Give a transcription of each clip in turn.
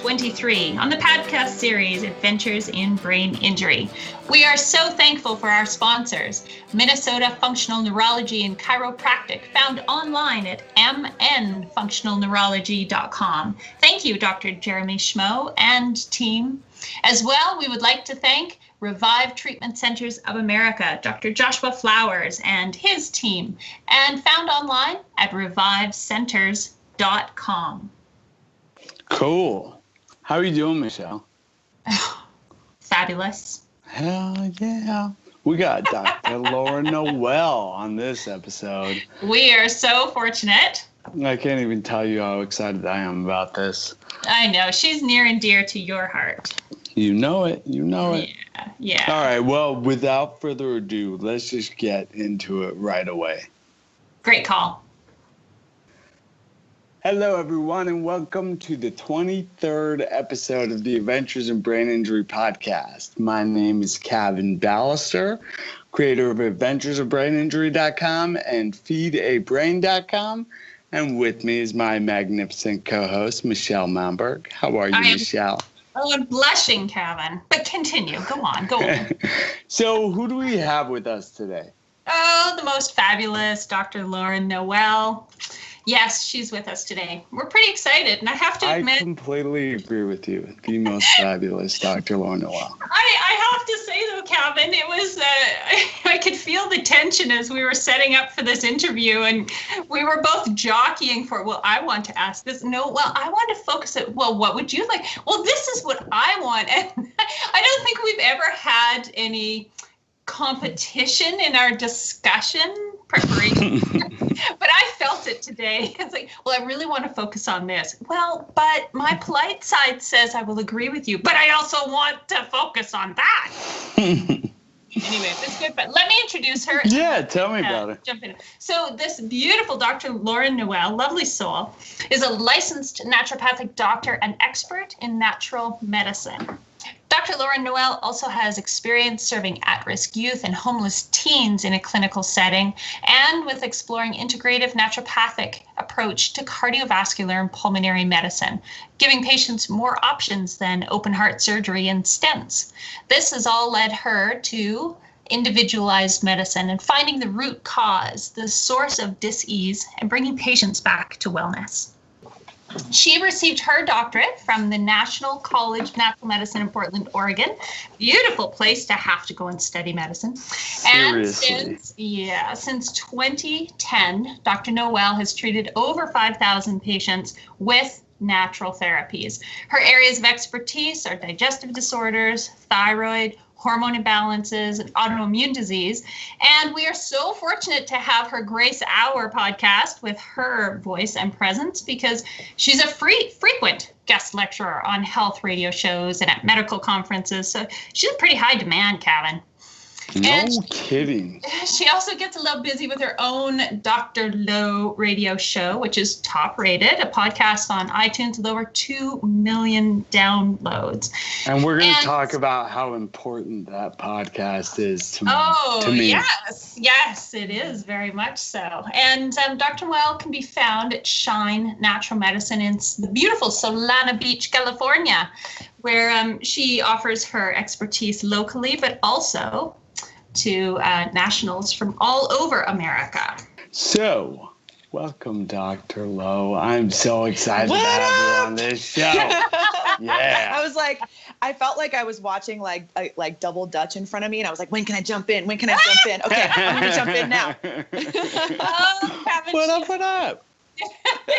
23 on the podcast series Adventures in Brain Injury. We are so thankful for our sponsors, Minnesota Functional Neurology and Chiropractic, found online at mnfunctionalneurology.com. Thank you, Dr. Jeremy Schmo and team. As well, we would like to thank Revive Treatment Centers of America, Dr. Joshua Flowers and his team, and found online at revivecenters.com. Cool. How are you doing, Michelle? Fabulous. Hell yeah. We got Dr. Laura Noel on this episode. We are so fortunate. I can't even tell you how excited I am about this. I know. She's near and dear to your heart. You know it. You know it. Yeah. All right. Well, without further ado, let's just get into it right away. Great call. Hello, everyone, and welcome to the 23rd episode of the Adventures in Brain Injury podcast. My name is Kevin Ballister, creator of adventuresofbraininjury.com and feedabrain.com. And with me is my magnificent co-host, Michelle Malmberg. How are you, Michelle? Oh, I'm blushing, Kevin. But continue. Go on. So who do we have with us today? Oh, the most fabulous Dr. Laura Noel. Yes, she's with us today. We're pretty excited, and I have to admit... I completely agree with you. The most fabulous Dr. Laura Noel. I have to say, though, Calvin, it was... I could feel the tension as we were setting up for this interview, and we were both jockeying for, well, I want to ask this. No, well, I want to focus it. Well, what would you like? Well, this is what I want. And I don't think we've ever had any competition in our discussion preparation. But I felt it today. It's like, well, I really want to focus on this. Well, but my polite side says I will agree with you, but I also want to focus on that. Anyway, it's good. But let me introduce her. Yeah, tell me about it. Jump in. So this beautiful Dr. Laura Noel, lovely soul, is a licensed naturopathic doctor and expert in natural medicine. Dr. Laura Noel also has experience serving at-risk youth and homeless teens in a clinical setting and with exploring integrative naturopathic approach to cardiovascular and pulmonary medicine, giving patients more options than open heart surgery and stents. This has all led her to individualized medicine and finding the root cause, the source of dis-ease, and bringing patients back to wellness. She received her doctorate from the National College of Natural Medicine in Portland, Oregon. Beautiful place to have to go and study medicine. Seriously. And since 2010, Dr. Noel has treated over 5,000 patients with natural therapies. Her areas of expertise are digestive disorders, thyroid, hormone imbalances, and autoimmune disease. And we are so fortunate to have her grace our podcast with her voice and presence because she's a frequent guest lecturer on health radio shows and at medical conferences. So she's a pretty high demand, Kevin. No kidding. She also gets a little busy with her own Dr. Low radio show, which is top rated, a podcast on iTunes with over 2 million downloads. And we're going to talk about how important that podcast is to me. Yes, it is very much so. And Dr. Noel can be found at Shine Natural Medicine in the beautiful Solana Beach, California, where she offers her expertise locally, but also to nationals from all over America. So, welcome, Dr. Lowe. I'm so excited to have you on this show. Yeah. I felt like I was watching like Double Dutch in front of me, and I was like, when can I jump in? When can I jump in? Okay, I'm going to jump in now. What up?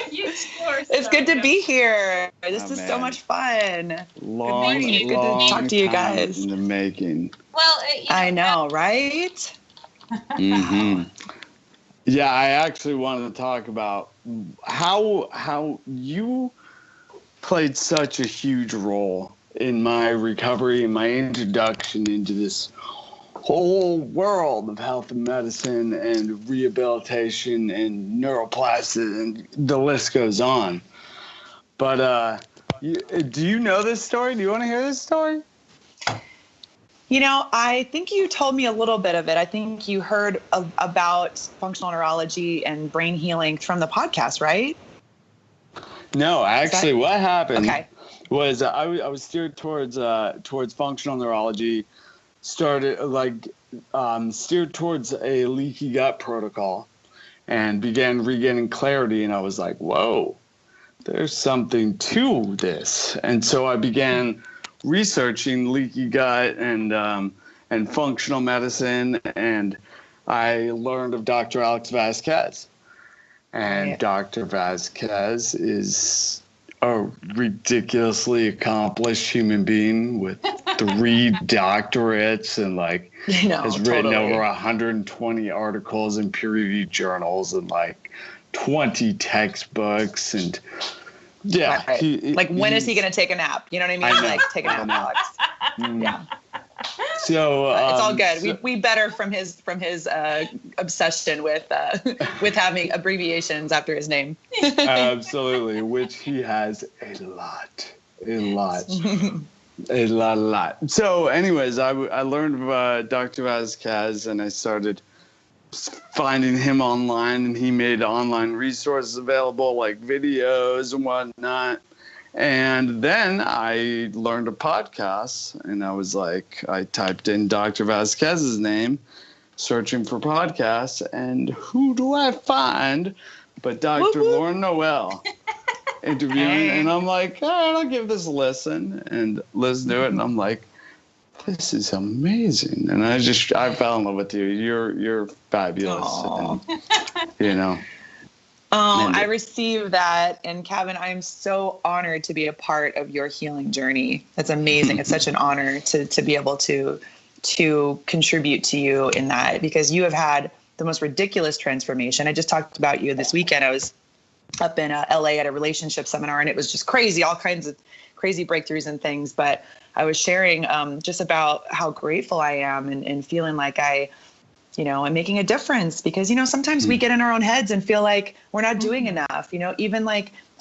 It's good to be here. This is so much fun. Good to talk to you guys. In the making. Well, I know, right? Mm-hmm. Yeah, I actually wanted to talk about how you played such a huge role in my recovery and my introduction into this whole world of health and medicine and rehabilitation and neuroplasticity, and the list goes on. But do you know this story? Do you want to hear this story? You know, I think you told me a little bit of it. I think you heard about functional neurology and brain healing from the podcast, right? No, actually, what happened was I was steered towards functional neurology, steered towards a leaky gut protocol, and began regaining clarity. And I was like, whoa, there's something to this. And so I began researching leaky gut and functional medicine, and I learned of Dr. Alex Vasquez. And Right. Dr. Vasquez is a ridiculously accomplished human being with 3 doctorates and has written over 120 articles in peer-reviewed journals and 20 textbooks. And yeah, right. When is he going to take a nap? You know what I mean? I know. Take a nap, Alex. Yeah. So It's all good. We better from his obsession with having abbreviations after his name. Absolutely, which he has a lot. So, anyways, I learned about Dr. Vasquez, and I started finding him online, and he made online resources available like videos and whatnot. And then I learned a podcast, and I typed in Dr. Vasquez's name, searching for podcasts, and who do I find but Dr. Lauren Noel interviewing? And I'm like, all right, I'll give this a listen, and listen to it, and I'm like, this is amazing. And I fell in love with you. You're fabulous. And, Oh, I received that. And Kevin, I'm so honored to be a part of your healing journey. That's amazing. It's such an honor to be able to contribute to you in that, because you have had the most ridiculous transformation. I just talked about you this weekend. I was up in LA at a relationship seminar, and it was just crazy, all kinds of crazy breakthroughs and things. But I was sharing just about how grateful I am and feeling like I'm making a difference, because, sometimes we get in our own heads and feel like we're not doing enough, even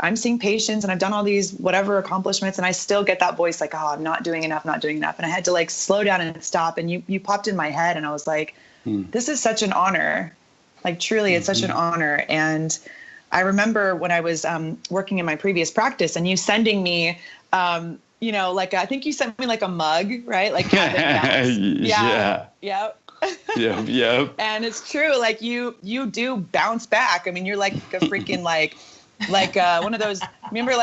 I'm seeing patients and I've done all these whatever accomplishments, and I still get that voice like, oh, I'm not doing enough. And I had to slow down and stop. And you popped in my head, and I was like, this is such an honor. Truly, it's such an honor. And I remember when I was working in my previous practice, and you sending me, I think you sent me a mug, right? Yeah. Yep. Yep. And it's true. You do bounce back. I mean, you're like a freaking one of those, remember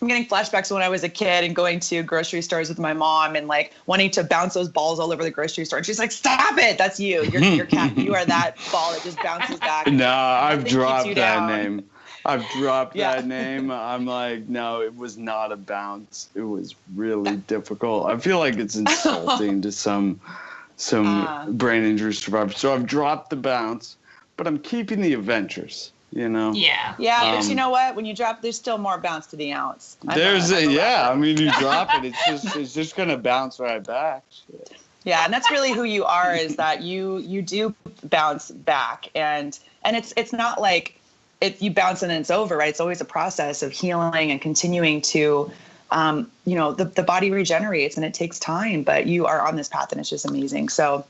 I'm getting flashbacks to when I was a kid and going to grocery stores with my mom and wanting to bounce those balls all over the grocery store. And she's like, stop it. That's you. You're cat. You are that ball that just bounces back. No, I've dropped that name. I've dropped that name. I'm like, no, it was not a bounce. It was really difficult. I feel like it's insulting to some brain injury survivors. So I've dropped the bounce, but I'm keeping the adventures, Yeah. Yeah, but you know what? When you drop, there's still more bounce to the ounce. You drop it, it's just going to bounce right back. Shit. Yeah, and that's really who you are, is that you do bounce back. And it's not like you bounce and then it's over, right? It's always a process of healing and continuing to the body regenerates, and it takes time, but you are on this path, and it's just amazing. So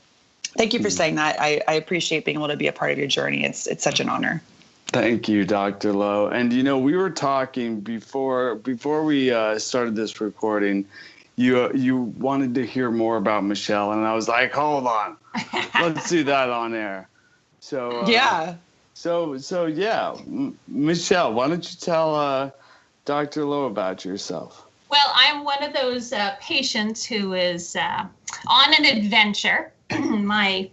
thank you for saying that. I appreciate being able to be a part of your journey. It's such an honor. Thank you, Dr. Lowe. And, we were talking before we started this recording, you wanted to hear more about Michelle, and I was like, hold on, let's do that on air. So, yeah. So yeah, Michelle, why don't you tell Dr. Lowe about yourself? Well, I'm one of those patients who is on an adventure. My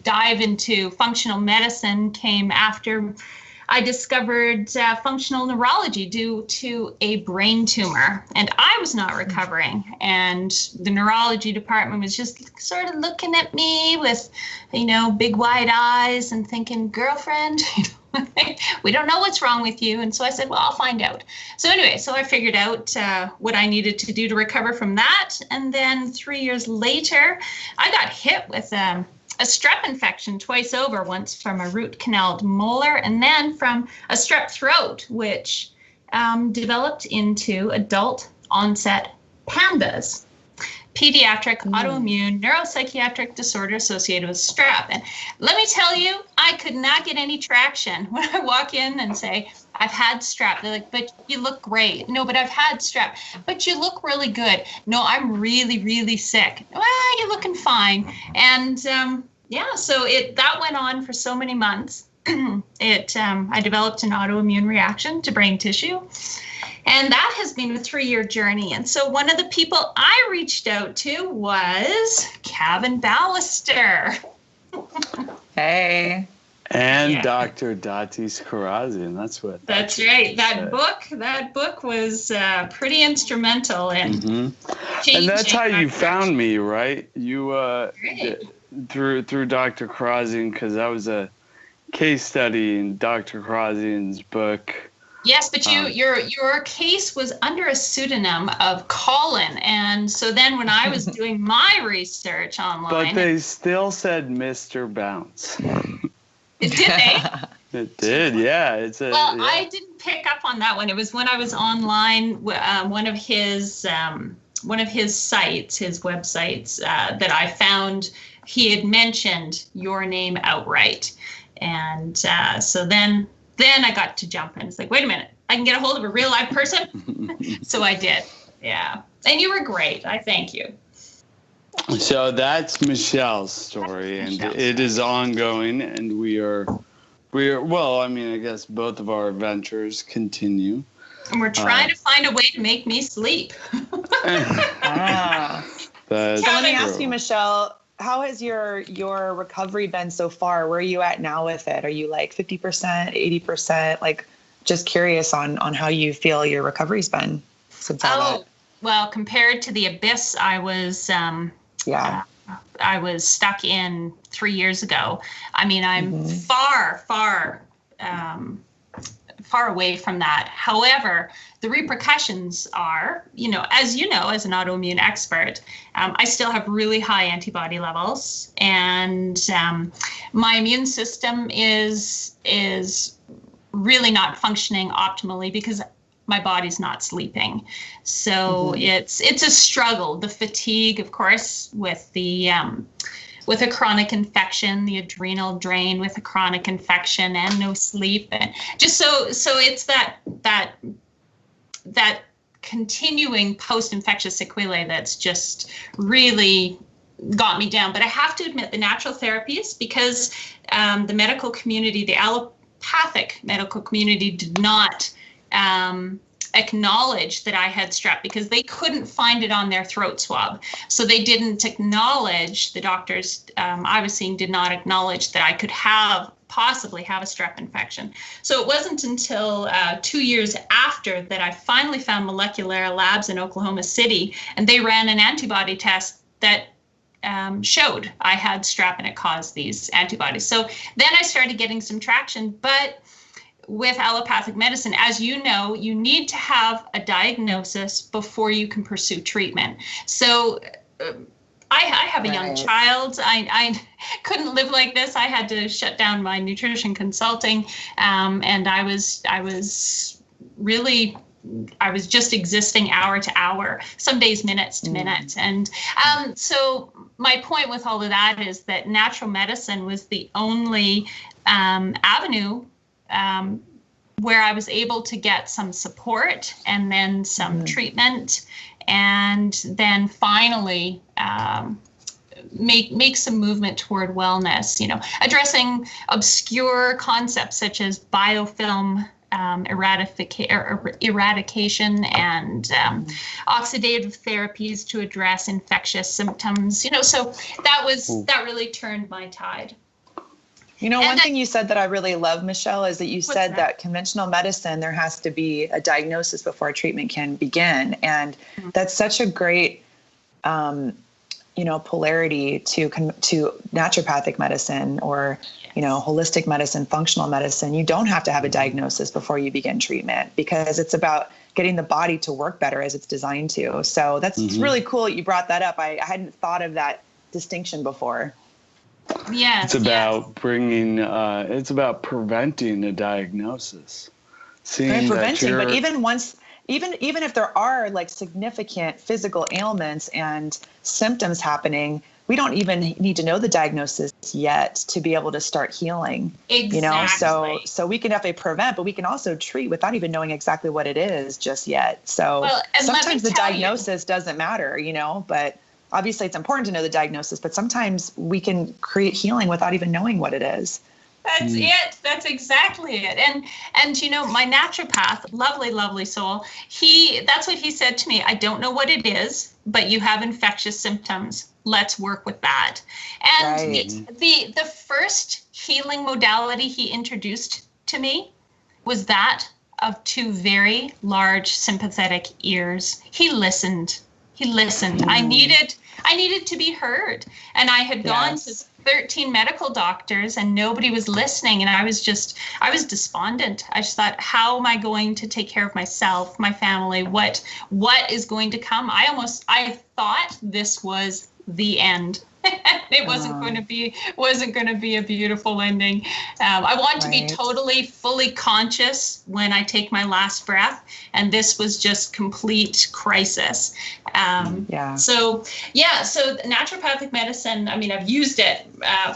dive into functional medicine came after I discovered functional neurology due to a brain tumor, and I was not recovering. And the neurology department was just sort of looking at me with, big wide eyes and thinking, girlfriend, we don't know what's wrong with you. And so I said, well, I'll find out. So anyway, I figured out what I needed to do to recover from that. And then 3 years later, I got hit with a strep infection twice over, once from a root canaled molar and then from a strep throat, which developed into adult onset pandas. pediatric autoimmune neuropsychiatric disorder associated with strep. And let me tell you, I could not get any traction when I walk in and say, I've had strep. They're like, but you look great. No, but I've had strep. But you look really good. No, I'm really, really sick. Well, you're looking fine. And so that went on for so many months. I developed an autoimmune reaction to brain tissue. And that has been a 3-year journey. And so one of the people I reached out to was Kevin Ballister. Hey. And Dr. Datis Karazian. That's right. That book was pretty instrumental in changing. And that's how you found me, right? You through Dr. Karazian, because that was a case study in Dr. Karazian's book. Yes, but your case was under a pseudonym of Colin, and so then when I was doing my research online, but they still said Mr. Bounce. Did they? It did, yeah. I didn't pick up on that one. It was when I was online, one of his sites, his websites, that I found he had mentioned your name outright, and so then I got to jump in. It's like, wait a minute, I can get a hold of a real live person. So I did, yeah. And you were great. I thank you. So that's Michelle's story, it is ongoing, and we are. Well, I mean, I guess both of our adventures continue. And we're trying to find a way to make me sleep. So let me ask you, Michelle, how has your recovery been so far? Where are you at now with it? Are you like 50%, 80%? Like, just curious on how you feel your recovery's been since all that. Well, compared to the abyss I was I was stuck in 3 years ago. I mean, I'm far away from that. However, the repercussions are, as an autoimmune expert, I still have really high antibody levels, and my immune system is really not functioning optimally because my body's not sleeping. So it's a struggle. The fatigue, of course, with a chronic infection, the adrenal drain with a chronic infection and no sleep, and just so it's that continuing post-infectious sequelae that's just really got me down. But I have to admit, the natural therapies, because the medical community, the allopathic medical community, did not acknowledge that I had strep because they couldn't find it on their throat swab. So they didn't acknowledge, the doctors I was seeing did not acknowledge that I could possibly have a strep infection. So it wasn't until 2 years after that I finally found Molecular Labs in Oklahoma City, and they ran an antibody test that showed I had strep and it caused these antibodies. So then I started getting some traction, but with allopathic medicine, as you know, you need to have a diagnosis before you can pursue treatment. So I have a young child. I couldn't live like this. I had to shut down my nutrition consulting, and I was just existing hour to hour, some days minutes to minute. And so my point with all of that is that natural medicine was the only avenue where I was able to get some support and then some treatment, and then finally make some movement toward wellness, addressing obscure concepts such as biofilm eradication and oxidative therapies to address infectious symptoms, so that really turned my tide. One thing you said that I really love, Michelle, is that you said that conventional medicine, there has to be a diagnosis before treatment can begin. And that's such a great, polarity to naturopathic medicine or, holistic medicine, functional medicine. You don't have to have a diagnosis before you begin treatment because it's about getting the body to work better as it's designed to. So that's really cool that you brought that up. I hadn't thought of that distinction before. Yes, it's about it's about preventing a diagnosis. Preventing, but even once even if there are like significant physical ailments and symptoms happening, we don't even need to know the diagnosis yet to be able to start healing. Exactly. So we can definitely prevent, but we can also treat without even knowing exactly what it is just yet. So sometimes the diagnosis doesn't matter, but obviously it's important to know the diagnosis, but sometimes we can create healing without even knowing what it is. That's it. That's exactly it. And my naturopath, lovely soul, that's what he said to me. I don't know what it is, but you have infectious symptoms. Let's work with that. And the first healing modality he introduced to me was that of 2 very large sympathetic ears. He listened. I needed to be heard. And I had gone to 13 medical doctors and nobody was listening. And I was despondent. I just thought, how am I going to take care of myself, my family? What is going to come? I thought this was the end. It wasn't going to be a beautiful ending. I want to be totally, fully conscious when I take my last breath, and this was just complete crisis. So naturopathic medicine, I mean, I've used it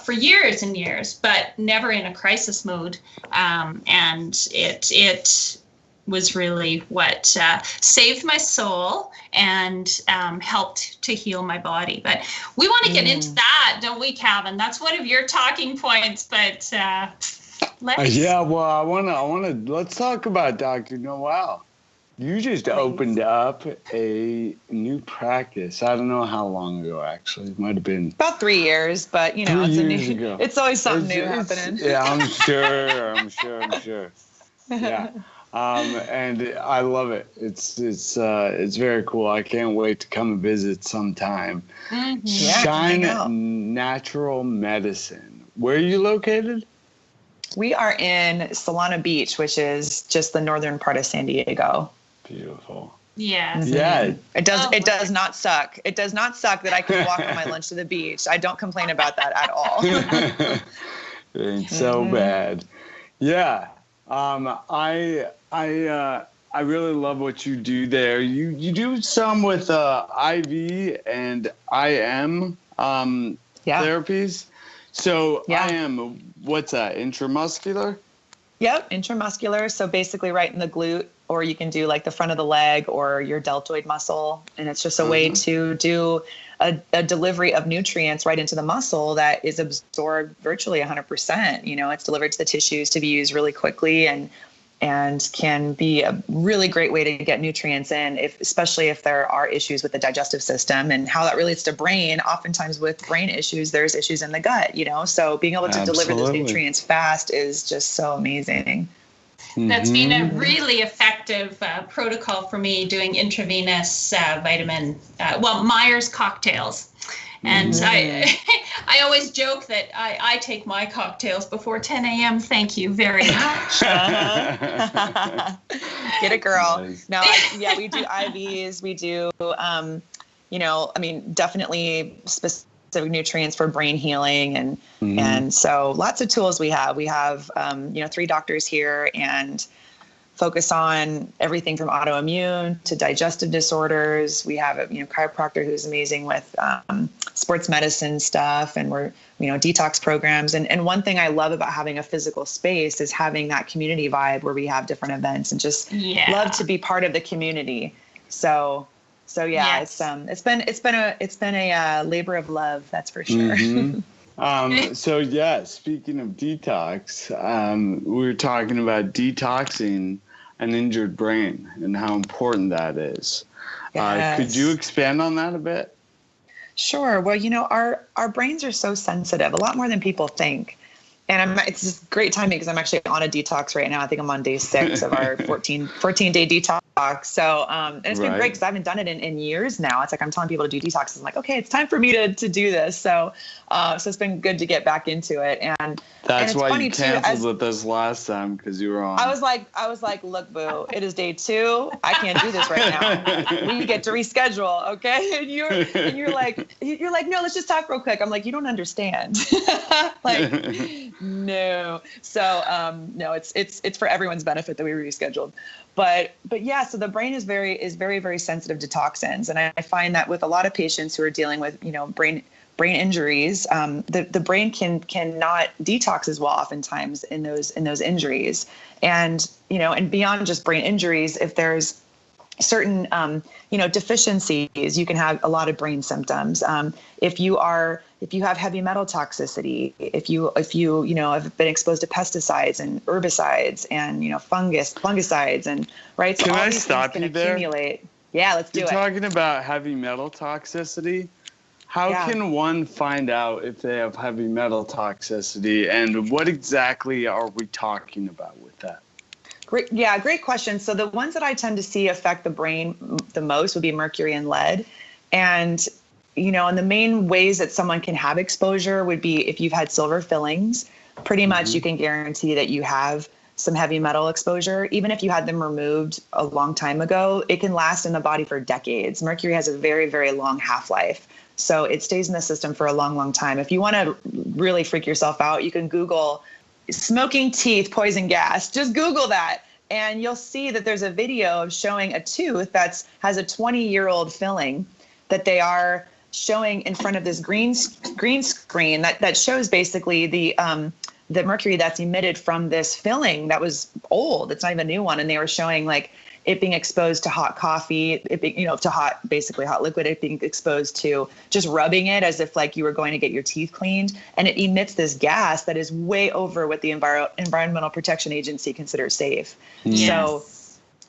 for years and years, but never in a crisis mode, and it was really what saved my soul and helped to heal my body. But we want to get into that, don't we, Calvin? That's one of your talking points. But let's. Let's talk about Dr. Noel. You just opened up a new practice. I don't know how long ago, actually. It might have been about 3 years, but it's always something new happening. Yeah, I'm sure. Yeah. And I love it. It's very cool. I can't wait to come and visit sometime. Shine Natural Medicine. Where are you located? We are in Solana Beach, which is just the northern part of San Diego. Beautiful. Yeah. Yeah. It does not suck. It does not suck that I can walk on my lunch to the beach. I don't complain about that at all. It ain't so bad. Yeah. I really love what you do there. You do some with IV and IM therapies. So IM, what's that? Intramuscular? Yep, intramuscular. So basically right in the glute, or you can do like the front of the leg or your deltoid muscle. And it's just a way to do a delivery of nutrients right into the muscle that is absorbed virtually 100%. It's delivered to the tissues to be used really quickly and can be a really great way to get nutrients in, especially if there are issues with the digestive system. And how that relates to brain, oftentimes with brain issues, there's issues in the gut, so being able to deliver those nutrients fast is just so amazing. That's been a really effective protocol for me, doing intravenous vitamin, Myers cocktails. And I always joke that I take my cocktails before 10 a.m. Thank you very much. Get it, girl. Nice. No, we do IVs. We do, definitely specific nutrients for brain healing. And so lots of tools we have. We have, 3 doctors here and focus on everything from autoimmune to digestive disorders. We have a chiropractor who's amazing with sports medicine stuff, and we're detox programs. And one thing I love about having a physical space is having that community vibe where we have different events and just love to be part of the community. So yes. It's been a labor of love, that's for sure. Speaking of detox, we were talking about detoxing an injured brain and how important that is. Yes. Could you expand on that a bit? Sure. Well, our brains are so sensitive, a lot more than people think. And it's just great timing because I'm actually on a detox right now. I think I'm on day 6 of our 14-day detox. So, and it's been great because I haven't done it in years now. It's like I'm telling people to do detoxes. I'm like, okay, it's time for me to do this. So it's been good to get back into it. And that's why you canceled with us last time, because you were on. I was like, look, boo, it is day 2. I can't do this right now. We get to reschedule, okay? And you're like, no, let's just talk real quick. I'm like, you don't understand. No. So no, it's for everyone's benefit that we rescheduled. But yeah, so the brain is very, very sensitive to toxins. And I find that with a lot of patients who are dealing with, brain injuries, the brain cannot detox as well oftentimes in those injuries. And, and beyond just brain injuries, if there's certain, deficiencies, you can have a lot of brain symptoms. If you have heavy metal toxicity, if you have been exposed to pesticides and herbicides and, fungicides and right. So can all I these stop things you can there? accumulate. Yeah, let's do You're it. talking about heavy metal toxicity. How can one find out if they have heavy metal toxicity, and what exactly are we talking about with that? Great question. So the ones that I tend to see affect the brain the most would be mercury and lead. And, and the main ways that someone can have exposure would be if you've had silver fillings, pretty much you can guarantee that you have some heavy metal exposure. Even if you had them removed a long time ago, it can last in the body for decades. Mercury has a very, very long half-life. So it stays in the system for a long, long time. If you want to really freak yourself out, you can Google smoking teeth, poison gas. Just Google that. And you'll see that there's a video of showing a tooth has a 20-year-old filling that they are showing in front of this green screen that shows basically the mercury that's emitted from this filling that was old. It's not even a new one. And they were showing like it being exposed to hot coffee, it being, to hot liquid, it being exposed to just rubbing it as if like you were going to get your teeth cleaned. And it emits this gas that is way over what the Environmental Protection Agency considers safe. Yes. So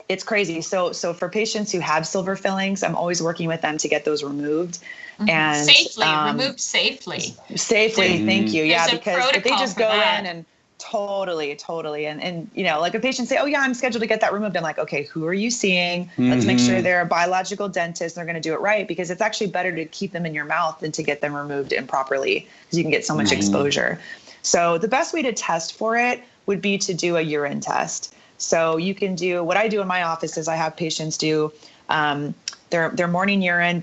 it's crazy. So for patients who have silver fillings, I'm always working with them to get those removed. And removed safely. Thank you. Yeah, because if they just go that. in and totally. And, like a patient say, oh yeah, I'm scheduled to get that removed. I'm like, okay, who are you seeing? Let's make sure they're a biological dentist. And they're going to do it right, because it's actually better to keep them in your mouth than to get them removed improperly, because you can get so much exposure. So the best way to test for it would be to do a urine test. So you can do what I do in my office is I have patients do their morning urine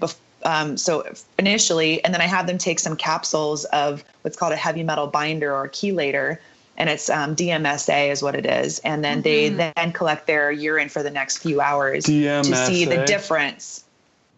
so initially, and then I have them take some capsules of what's called a heavy metal binder or chelator, and it's DMSA is what it is. And then they then collect their urine for the next few hours to see the difference.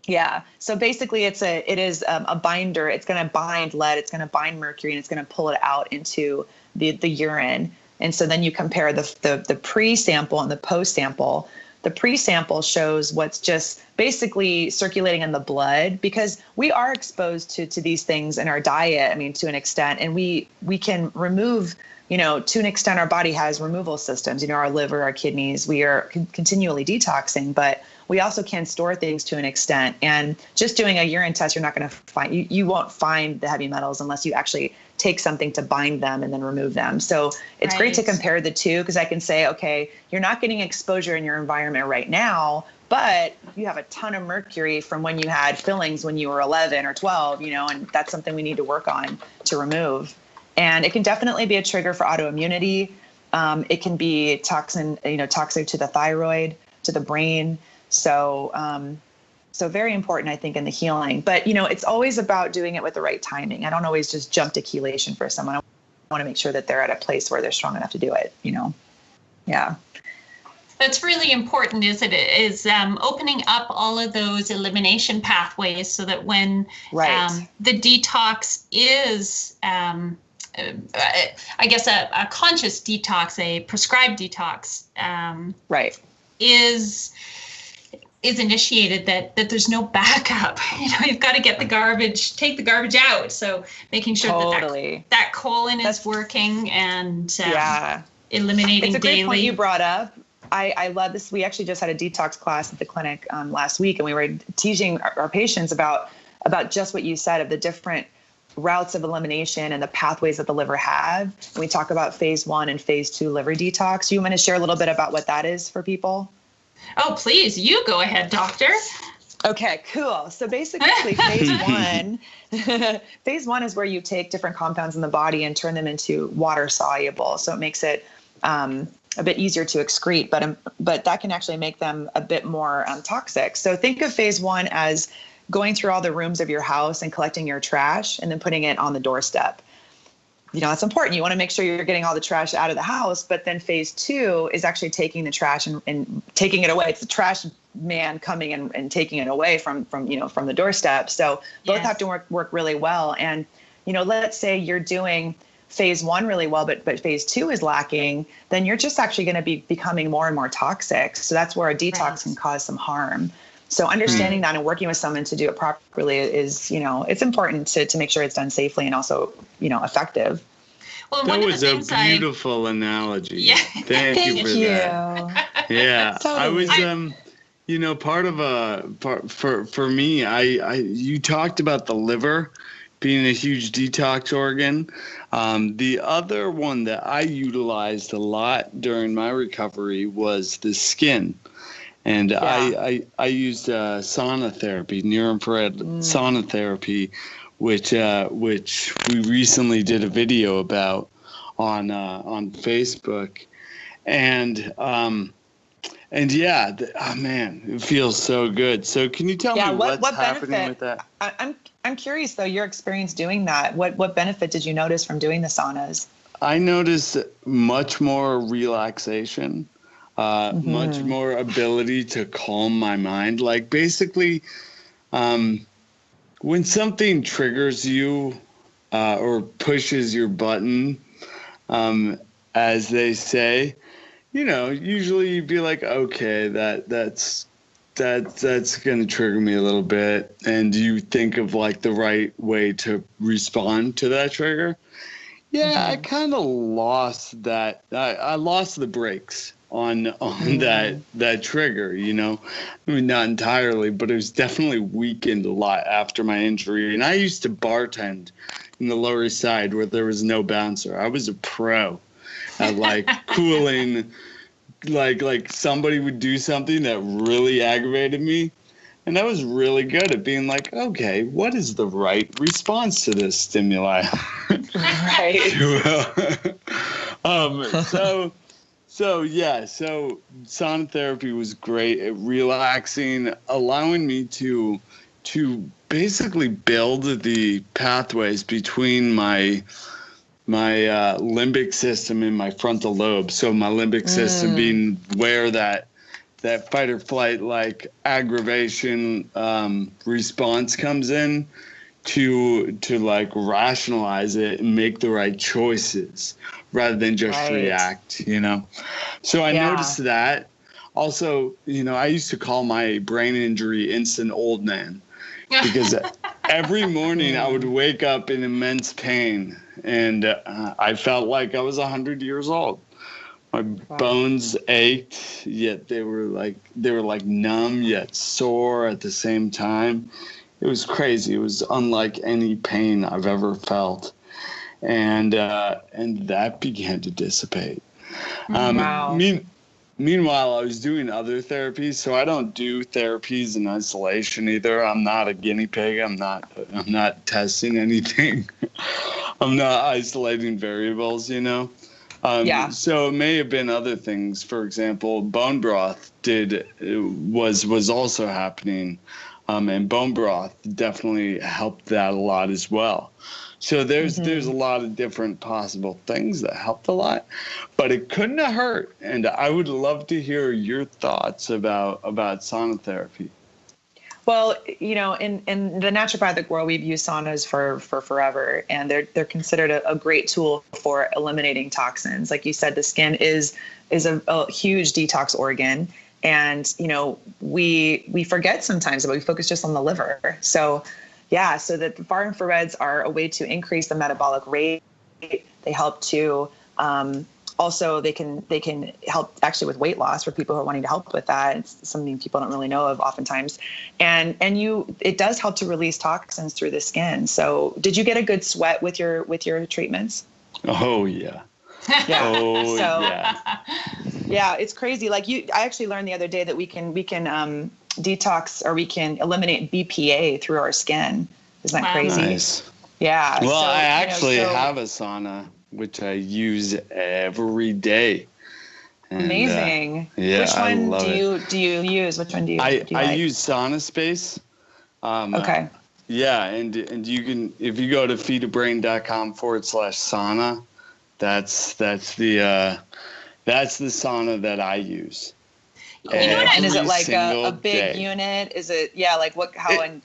Yeah. So basically it is a binder. It's going to bind lead. It's going to bind mercury, and it's going to pull it out into the urine. And so then you compare the pre-sample and the post-sample. The pre-sample shows what's just basically circulating in the blood, because we are exposed to these things in our diet, to an extent, and we can remove, to an extent, our body has removal systems, our liver, our kidneys, we are continually detoxing, but we also can store things to an extent. And just doing a urine test, you're not going to find, you won't find the heavy metals unless you actually take something to bind them and then remove them. So it's great to compare the two, because I can say, okay, you're not getting exposure in your environment right now, but you have a ton of mercury from when you had fillings when you were 11 or 12, and that's something we need to work on to remove. And it can definitely be a trigger for autoimmunity. It can be toxic to the thyroid, to the brain. So very important, I think, in the healing. But, it's always about doing it with the right timing. I don't always just jump to chelation for someone. I want to make sure that they're at a place where they're strong enough to do it, Yeah. That's really important, is opening up all of those elimination pathways so that when the detox is, I guess, a conscious detox, a prescribed detox, is initiated, that there's no backup. You've got to get take the garbage out. So making sure that colon is working and eliminating It's a great daily. point you brought up. I love this. We actually just had a detox class at the clinic last week, and we were teaching our patients about just what you said, of the different routes of elimination and the pathways that the liver have. And we talk about phase 1 and phase 2 liver detox. You want to share a little bit about what that is for people? Oh, please, you go ahead, doctor. Okay, cool. So basically phase one is where you take different compounds in the body and turn them into water soluble. So it makes it a bit easier to excrete, but that can actually make them a bit more toxic. So think of phase 1 as going through all the rooms of your house and collecting your trash and then putting it on the doorstep. that's important. You want to make sure you're getting all the trash out of the house. But then phase 2 is actually taking the trash and taking it away. It's the trash man coming and taking it away from the doorstep. So both have to work really well. And, let's say you're doing phase 1 really well, but phase 2 is lacking, then you're just actually going to be becoming more and more toxic. So that's where a detox can cause some harm. So understanding that and working with someone to do it properly is, it's important to make sure it's done safely and also, effective. Well, that was a beautiful analogy. Yeah. Thank you for that. Yeah. Totally. I was, part for me, you talked about the liver being a huge detox organ. The other one that I utilized a lot during my recovery was the skin. And I used sauna therapy, near-infrared sauna therapy, which we recently did a video about on Facebook, and man, it feels so good. So can you tell me what's happening with that? I'm curious though, your experience doing that. What benefit did you notice from doing the saunas? I noticed much more relaxation. Much more ability to calm my mind. Like basically, when something triggers you or pushes your button, as they say, usually you'd be like, okay, that's going to trigger me a little bit, and you think of like the right way to respond to that trigger. Yeah, I kind of lost that. I lost the brakes on that trigger, I mean, not entirely, but it was definitely weakened a lot after my injury. And I used to bartend in the Lower East Side where there was no bouncer. I was a pro at like cooling, like somebody would do something that really aggravated me. And I was really good at being like, okay, what is the right response to this stimuli? Right. So sauna therapy was great at relaxing, allowing me to basically build the pathways between my limbic system and my frontal lobe. So my limbic system being where that fight or flight like aggravation response comes in to like rationalize it and make the right choices rather than just react, So I noticed that. Also, I used to call my brain injury instant old man because every morning I would wake up in immense pain and I felt like I was 100 years old. My bones ached, yet they were like numb yet sore at the same time. It was crazy. It was unlike any pain I've ever felt. And that began to dissipate. Meanwhile, I was doing other therapies, so I don't do therapies in isolation either. I'm not a guinea pig. I'm not testing anything. I'm not isolating variables, So it may have been other things. For example, bone broth was also happening, and bone broth definitely helped that a lot as well. So there's a lot of different possible things that helped a lot, but it couldn't have hurt. And I would love to hear your thoughts about sauna therapy. Well, in the naturopathic world, we've used saunas for forever, and they're considered a great tool for eliminating toxins. Like you said, the skin is a huge detox organ, and we forget sometimes, but we focus just on the liver. So that the far infrareds are a way to increase the metabolic rate. They help to also they can help actually with weight loss for people who are wanting to help with that. It's something people don't really know of oftentimes. And it does help to release toxins through the skin. So did you get a good sweat with your treatments? Oh yeah. Yeah. Oh so, yeah. Yeah, it's crazy. Like I actually learned the other day that we can detox, or we can eliminate BPA through our skin. Isn't that crazy? Nice. Yeah. Well, I actually have a sauna, which I use every day. And, amazing. Which one do you use? Which one do you I like? use Sauna Space. Okay. Yeah, and you can, if you go to feedabrain.com/sauna, that's the sauna that I use. And is it like a big day. unit? Is it, yeah, like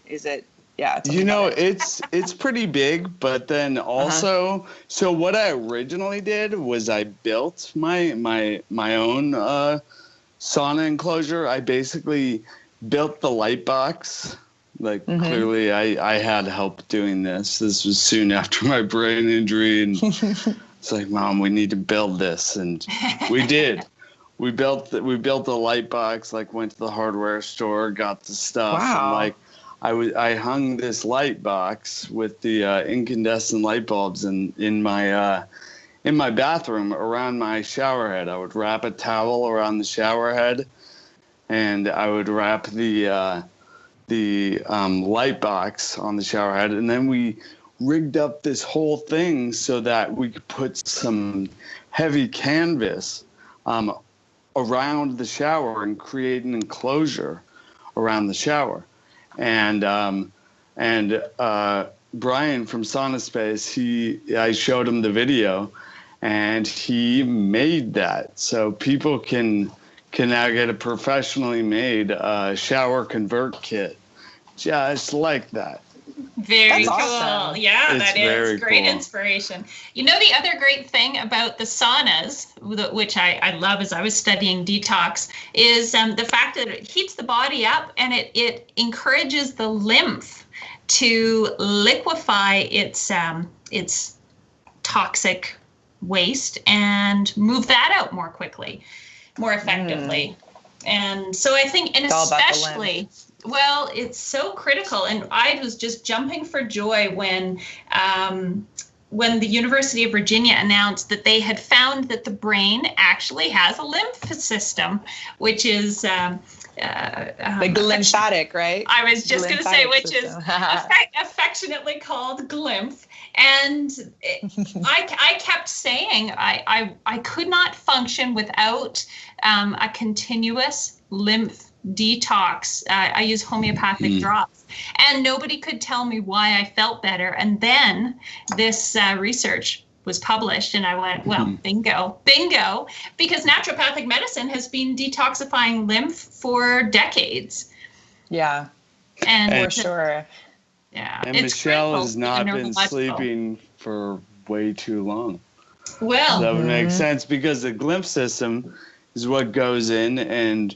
is it? Yeah. It's pretty big, but then also, so what I originally did was I built my own sauna enclosure. I basically built the light box. Like clearly I had help doing this. This was soon after my brain injury, and it's like, Mom, we need to build this, and we did. We built the light box, like went to the hardware store, got the stuff. Wow. And like I hung this light box with the incandescent light bulbs in my bathroom around my shower head. I would wrap a towel around the shower head, and I would wrap the light box on the shower head, and then we rigged up this whole thing so that we could put some heavy canvas around the shower and create an enclosure around the shower. And Brian from Sauna Space, I showed him the video, and he made that. So people can now get a professionally made shower convert kit, just like that. Very cool. Awesome. Yeah, It's that is great cool. inspiration. You know, the other great thing about the saunas, which I love as I was studying detox, is the fact that it heats the body up, and it encourages the lymph to liquefy its toxic waste and move that out more quickly, more effectively. And so I think, and especially, well, it's so critical. And I was just jumping for joy when the University of Virginia announced that they had found that the brain actually has a lymph system, which is like the lymphatic, right? I was just going to say, which is affectionately called glymph. And I kept saying I could not function without a continuous lymph detox. I use homeopathic drops, and nobody could tell me why I felt better. And then this research was published, and I went, well, bingo, because naturopathic medicine has been detoxifying lymph for decades. Yeah, and for sure. Yeah, and Michelle has not been sleeping for way too long. Well, that would make sense, because the glymph system is what goes in and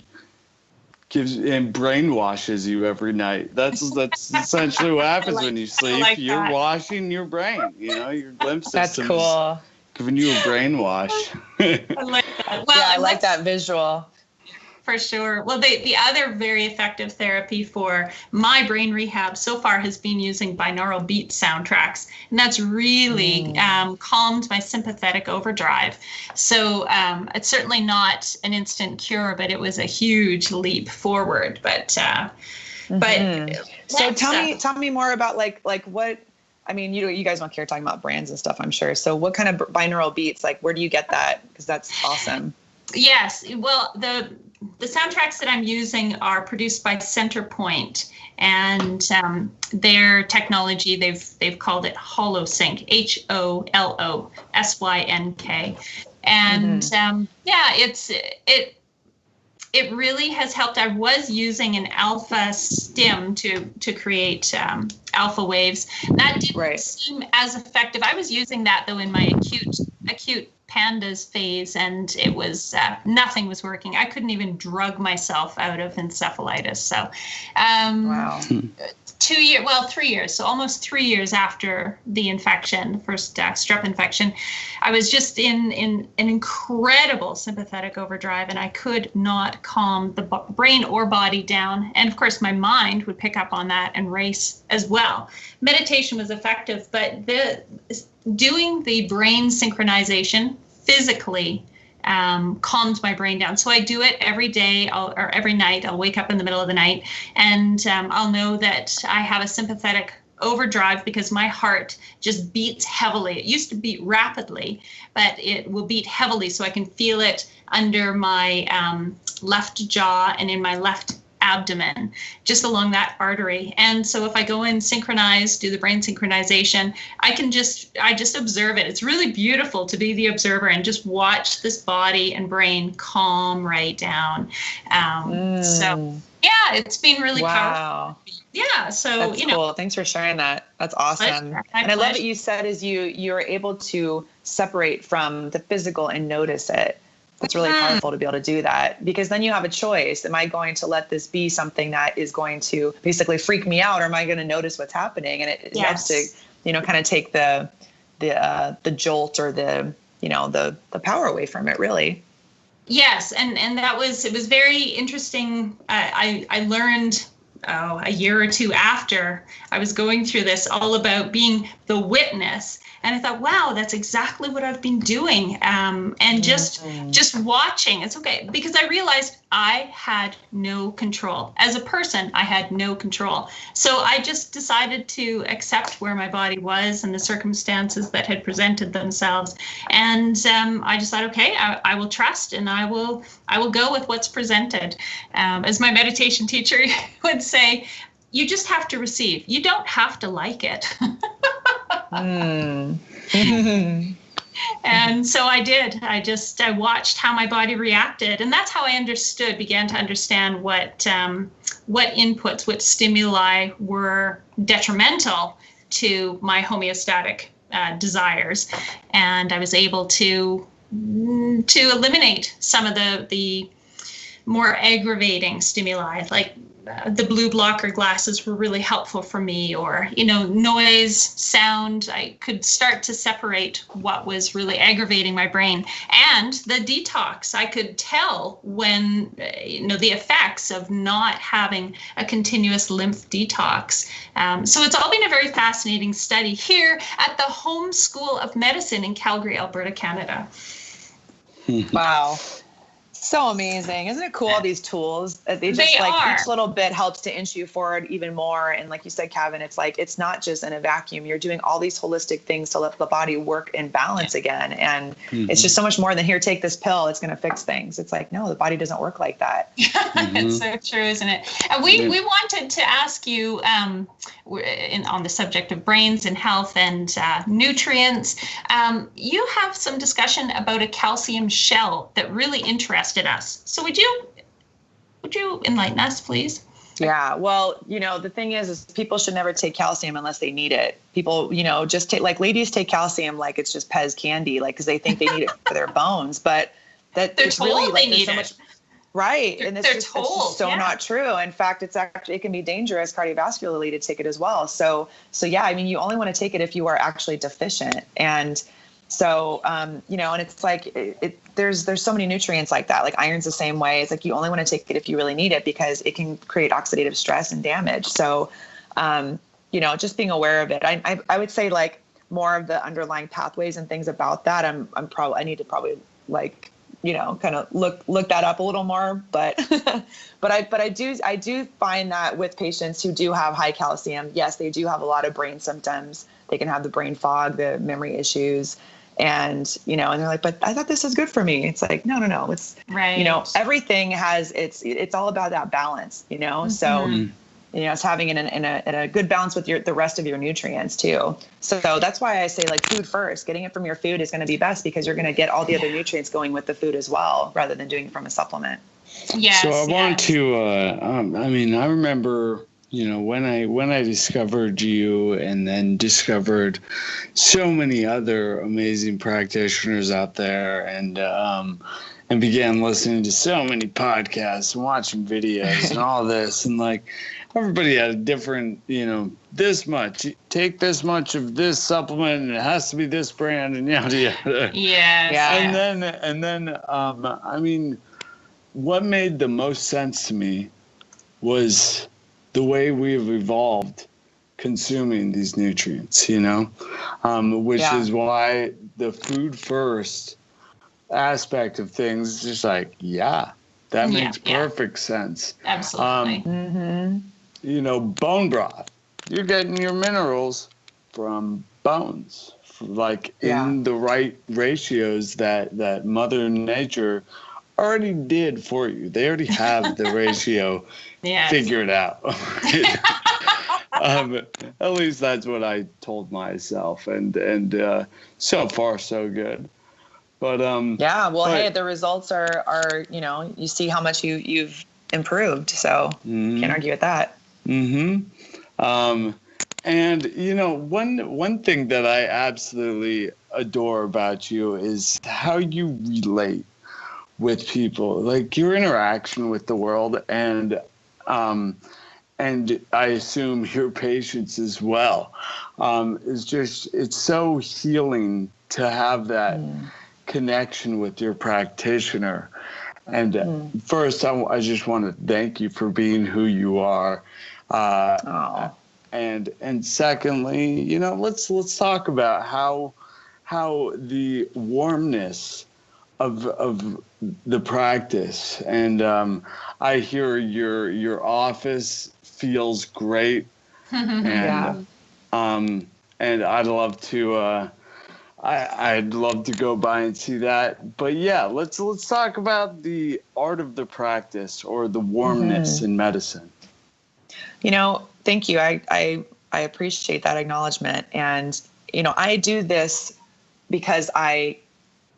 brainwashes you every night. That's essentially what happens when you sleep. You're washing your brain. You know, your glymph system. That's cool. Giving you a brainwash. I like that. Well, yeah, I like that visual. For sure. Well, the other very effective therapy for my brain rehab so far has been using binaural beat soundtracks. And that's really calmed my sympathetic overdrive. So it's certainly not an instant cure, but it was a huge leap forward. But so tell me more about like what, I mean, you guys don't care talking about brands and stuff, I'm sure. So what kind of binaural beats, like where do you get that? Because that's awesome. Yes. Well, the soundtracks that I'm using are produced by Centerpoint, and their technology, they've called it HoloSync, HOLOSYNK, and it really has helped. I was using an alpha stim to create alpha waves. That didn't seem as effective. I was using that though in my acute pandas phase, and it was nothing was working. I couldn't even drug myself out of encephalitis. So wow. 3 years, so almost 3 years after the infection, first strep infection, I was just in an incredible sympathetic overdrive, and I could not calm the brain or body down. And of course, my mind would pick up on that and race as well. Meditation was effective, but doing the brain synchronization physically calmed my brain down. So I do it every day or every night. I'll wake up in the middle of the night, and I'll know that I have a sympathetic overdrive because my heart just beats heavily. It used to beat rapidly, but it will beat heavily, so I can feel it under my left jaw and in my left abdomen, just along that artery. And so if I go and synchronize, do the brain synchronization, I just observe it. It's really beautiful to be the observer and just watch this body and brain calm right down. So yeah, it's been really powerful. Yeah, so that's cool. Thanks for sharing that. That's awesome. My and I love what you said is you're able to separate from the physical and notice it. It's really powerful to be able to do that, because then you have a choice. Am I going to let this be something that is going to basically freak me out, or am I going to notice what's happening? And it helps to, kind of take the jolt or the power away from it, really. Yes, and it was very interesting. I learned a year or two after I was going through this, all about being the witness. And I thought, wow, that's exactly what I've been doing. And just watching. It's okay, because I realized I had no control. As a person, I had no control. So I just decided to accept where my body was and the circumstances that had presented themselves. And I just thought, okay, I will trust, and I will go with what's presented. As my meditation teacher would say, you just have to receive. You don't have to like it. And so I did. I watched how my body reacted, and that's how I began to understand what inputs, what stimuli were detrimental to my homeostatic desires, and I was able to eliminate some of the more aggravating stimuli, like the blue blocker glasses were really helpful for me, or, noise, sound. I could start to separate what was really aggravating my brain. And the detox, I could tell when, the effects of not having a continuous lymph detox. So it's all been a very fascinating study here at the Home School of Medicine in Calgary, Alberta, Canada. Wow. So amazing. Isn't it cool, all these tools? Each little bit helps to inch you forward even more. And like you said, Kevin, it's like, it's not just in a vacuum. You're doing all these holistic things to let the body work in balance again. And it's just so much more than, here, take this pill, it's going to fix things. It's like, no, the body doesn't work like that. It's so true, isn't it? And we wanted to ask you on the subject of brains and health and nutrients. You have some discussion about a calcium shell that really interested us. So would you enlighten us, please? Yeah. Well, the thing is people should never take calcium unless they need it. People, just take, like, ladies take calcium like it's just Pez candy, like, because they think they need it for their bones, but that they're it's told really, like, they need so it. Much, right. And it's just so not true. In fact, it can be dangerous cardiovascularly to take it as well. So yeah, I mean, you only want to take it if you are actually deficient. And so, and it's like, there's so many nutrients like that, like iron's the same way. It's like, you only want to take it if you really need it, because it can create oxidative stress and damage. So, just being aware of it. I would say, like, more of the underlying pathways and things about that. I need to probably, like, kind of look that up a little more, but I do find that with patients who do have high calcium, yes, they do have a lot of brain symptoms. They can have the brain fog, the memory issues, and and they're like, but I thought this was good for me. It's like, no, it's right. Everything has it's all about that balance, so it's having in a good balance with the rest of your nutrients too. So that's why I say, like, food first. Getting it from your food is going to be best, because you're going to get all the other nutrients going with the food as well, rather than doing it from a supplement. Yes. So I want to. I remember, when I discovered you, and then discovered so many other amazing practitioners out there, and began listening to so many podcasts and watching videos and all this, and, like, everybody had a different, this much, take this much of this supplement, and it has to be this brand, and yada yada. Yes. And then what made the most sense to me was the way we've evolved consuming these nutrients, which is why the food first aspect of things is just like, that makes perfect sense. Absolutely. Bone broth, you're getting your minerals from bones, in the right ratios that Mother Nature already did for you. They already have the ratio figured out. At least that's what I told myself, and so far so good. But hey, the results are you see how much you've improved, so can't argue with that. And one thing that I absolutely adore about you is how you relate with people, like your interaction with the world, and I assume your patients as well. It's so healing to have that connection with your practitioner. And first, I just want to thank you for being who you are. And secondly, let's talk about how the warmness of the practice, and I hear your office feels great, and I'd love to I'd love to go by and see that. But yeah, let's talk about the art of the practice, or the warmness in medicine. Thank you. I appreciate that acknowledgement. And, I do this because I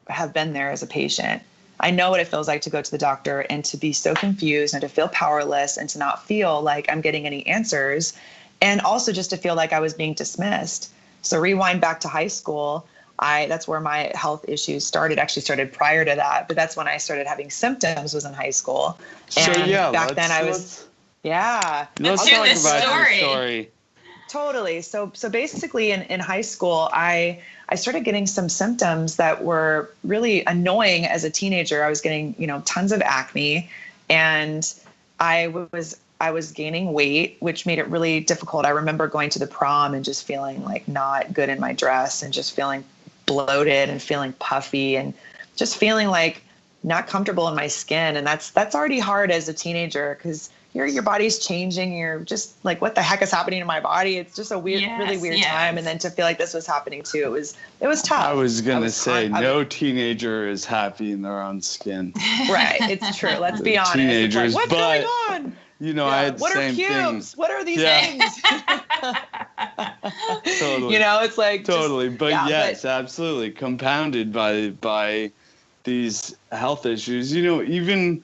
have been there as a patient. I know what it feels like to go to the doctor and to be so confused and to feel powerless and to not feel like I'm getting any answers. And also just to feel like I was being dismissed. So rewind back to high school. That's where my health issues started. Actually started prior to that, but that's when I started having symptoms, was in high school. And back then I was, Let's hear this story. Totally. So basically in high school, I started getting some symptoms that were really annoying as a teenager. I was getting, tons of acne, and I was gaining weight, which made it really difficult. I remember going to the prom and just feeling like not good in my dress, and just feeling bloated and feeling puffy and just feeling like not comfortable in my skin. And that's already hard as a teenager, because your body's changing. You're just like, what the heck is happening to my body? It's just a really weird time. And then to feel like this was happening too, it was tough. I was going to say, no teenager is happy in their own skin. Right. It's true. Let's be honest. Teenagers, what's going on? I had the same thing. What are pubes? What are these things? Totally. It's like totally. Absolutely compounded by these health issues. Even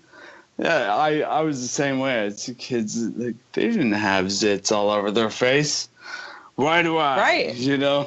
I was the same way. It's kids, like, they didn't have zits all over their face. Why do I? Right. Yeah.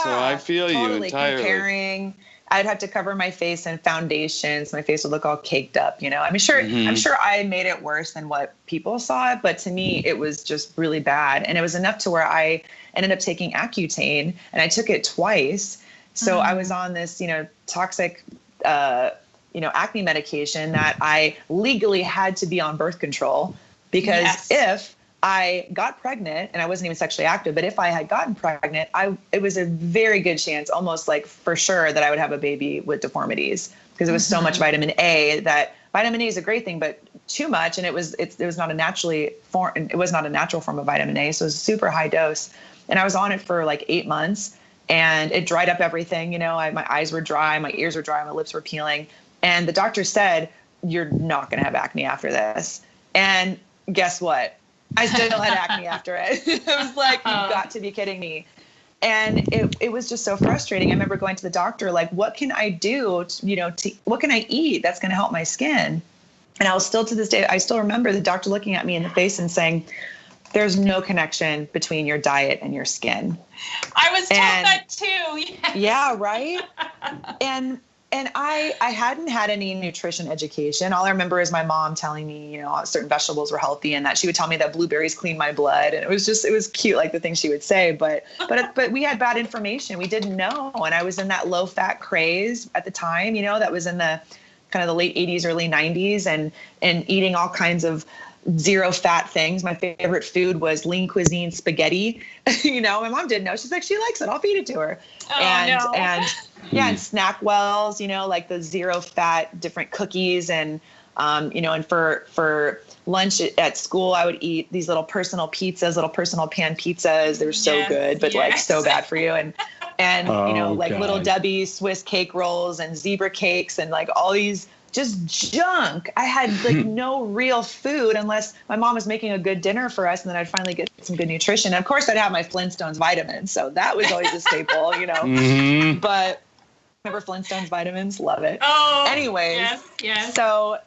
So I feel you entirely. Comparing. I'd have to cover my face in foundations. My face would look all caked up, I'm sure I made it worse than what people saw it, but to me, it was just really bad. And it was enough to where I ended up taking Accutane, and I took it twice. So I was on this, toxic, acne medication that I legally had to be on birth control, because if I got pregnant, and I wasn't even sexually active, but if I had gotten pregnant, it was a very good chance, almost like for sure, that I would have a baby with deformities, because it was so much vitamin A. That vitamin A is a great thing, but too much, and it was not a natural form of vitamin A, so it was super high dose. And I was on it for like 8 months, and it dried up everything. My eyes were dry, my ears were dry, my lips were peeling, and the doctor said, "You're not going to have acne after this." And guess what? I still had acne after it. I was like, you've got to be kidding me. And it was just so frustrating. I remember going to the doctor, like, what can I do, what can I eat that's going to help my skin? And I was still, to this day, I still remember the doctor looking at me in the face and saying, "There's no connection between your diet and your skin." I was told that too. Yes. Yeah, right? And I hadn't had any nutrition education. All I remember is my mom telling me, certain vegetables were healthy, and that she would tell me that blueberries clean my blood. And it was cute, like the things she would say. But we had bad information. We didn't know. And I was in that low fat craze at the time, that was in the kind of the late 80s, early 90s, and eating all kinds of zero fat things. My favorite food was lean cuisine spaghetti. My mom didn't know. She's like, she likes it, I'll feed it to her. And Snackwells, like the zero fat different cookies, and for lunch at school, I would eat these little personal pan pizzas. They were so good, but like so bad for you. And God. Little Debbie's Swiss cake rolls and zebra cakes, and like all these just junk. I had like no real food unless my mom was making a good dinner for us, and then I'd finally get some good nutrition. And of course, I'd have my Flintstones vitamins, so that was always a staple, you know. But remember Flintstones vitamins? Love it. Oh, anyways, yes. So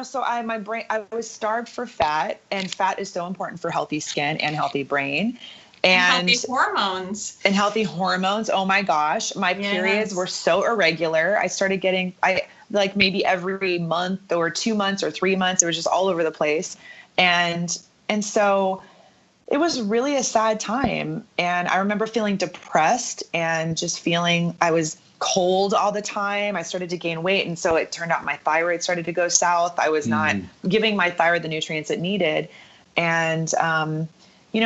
so I was starved for fat, and fat is so important for healthy skin and healthy brain. And healthy hormones. And healthy hormones. Oh my gosh. My periods were so irregular. I started getting, like maybe every month or 2 months or 3 months, it was just all over the place. And so it was really a sad time. And I remember feeling depressed and just feeling I was cold all the time. I started to gain weight. And so it turned out my thyroid started to go south. I was not giving my thyroid the nutrients it needed. And,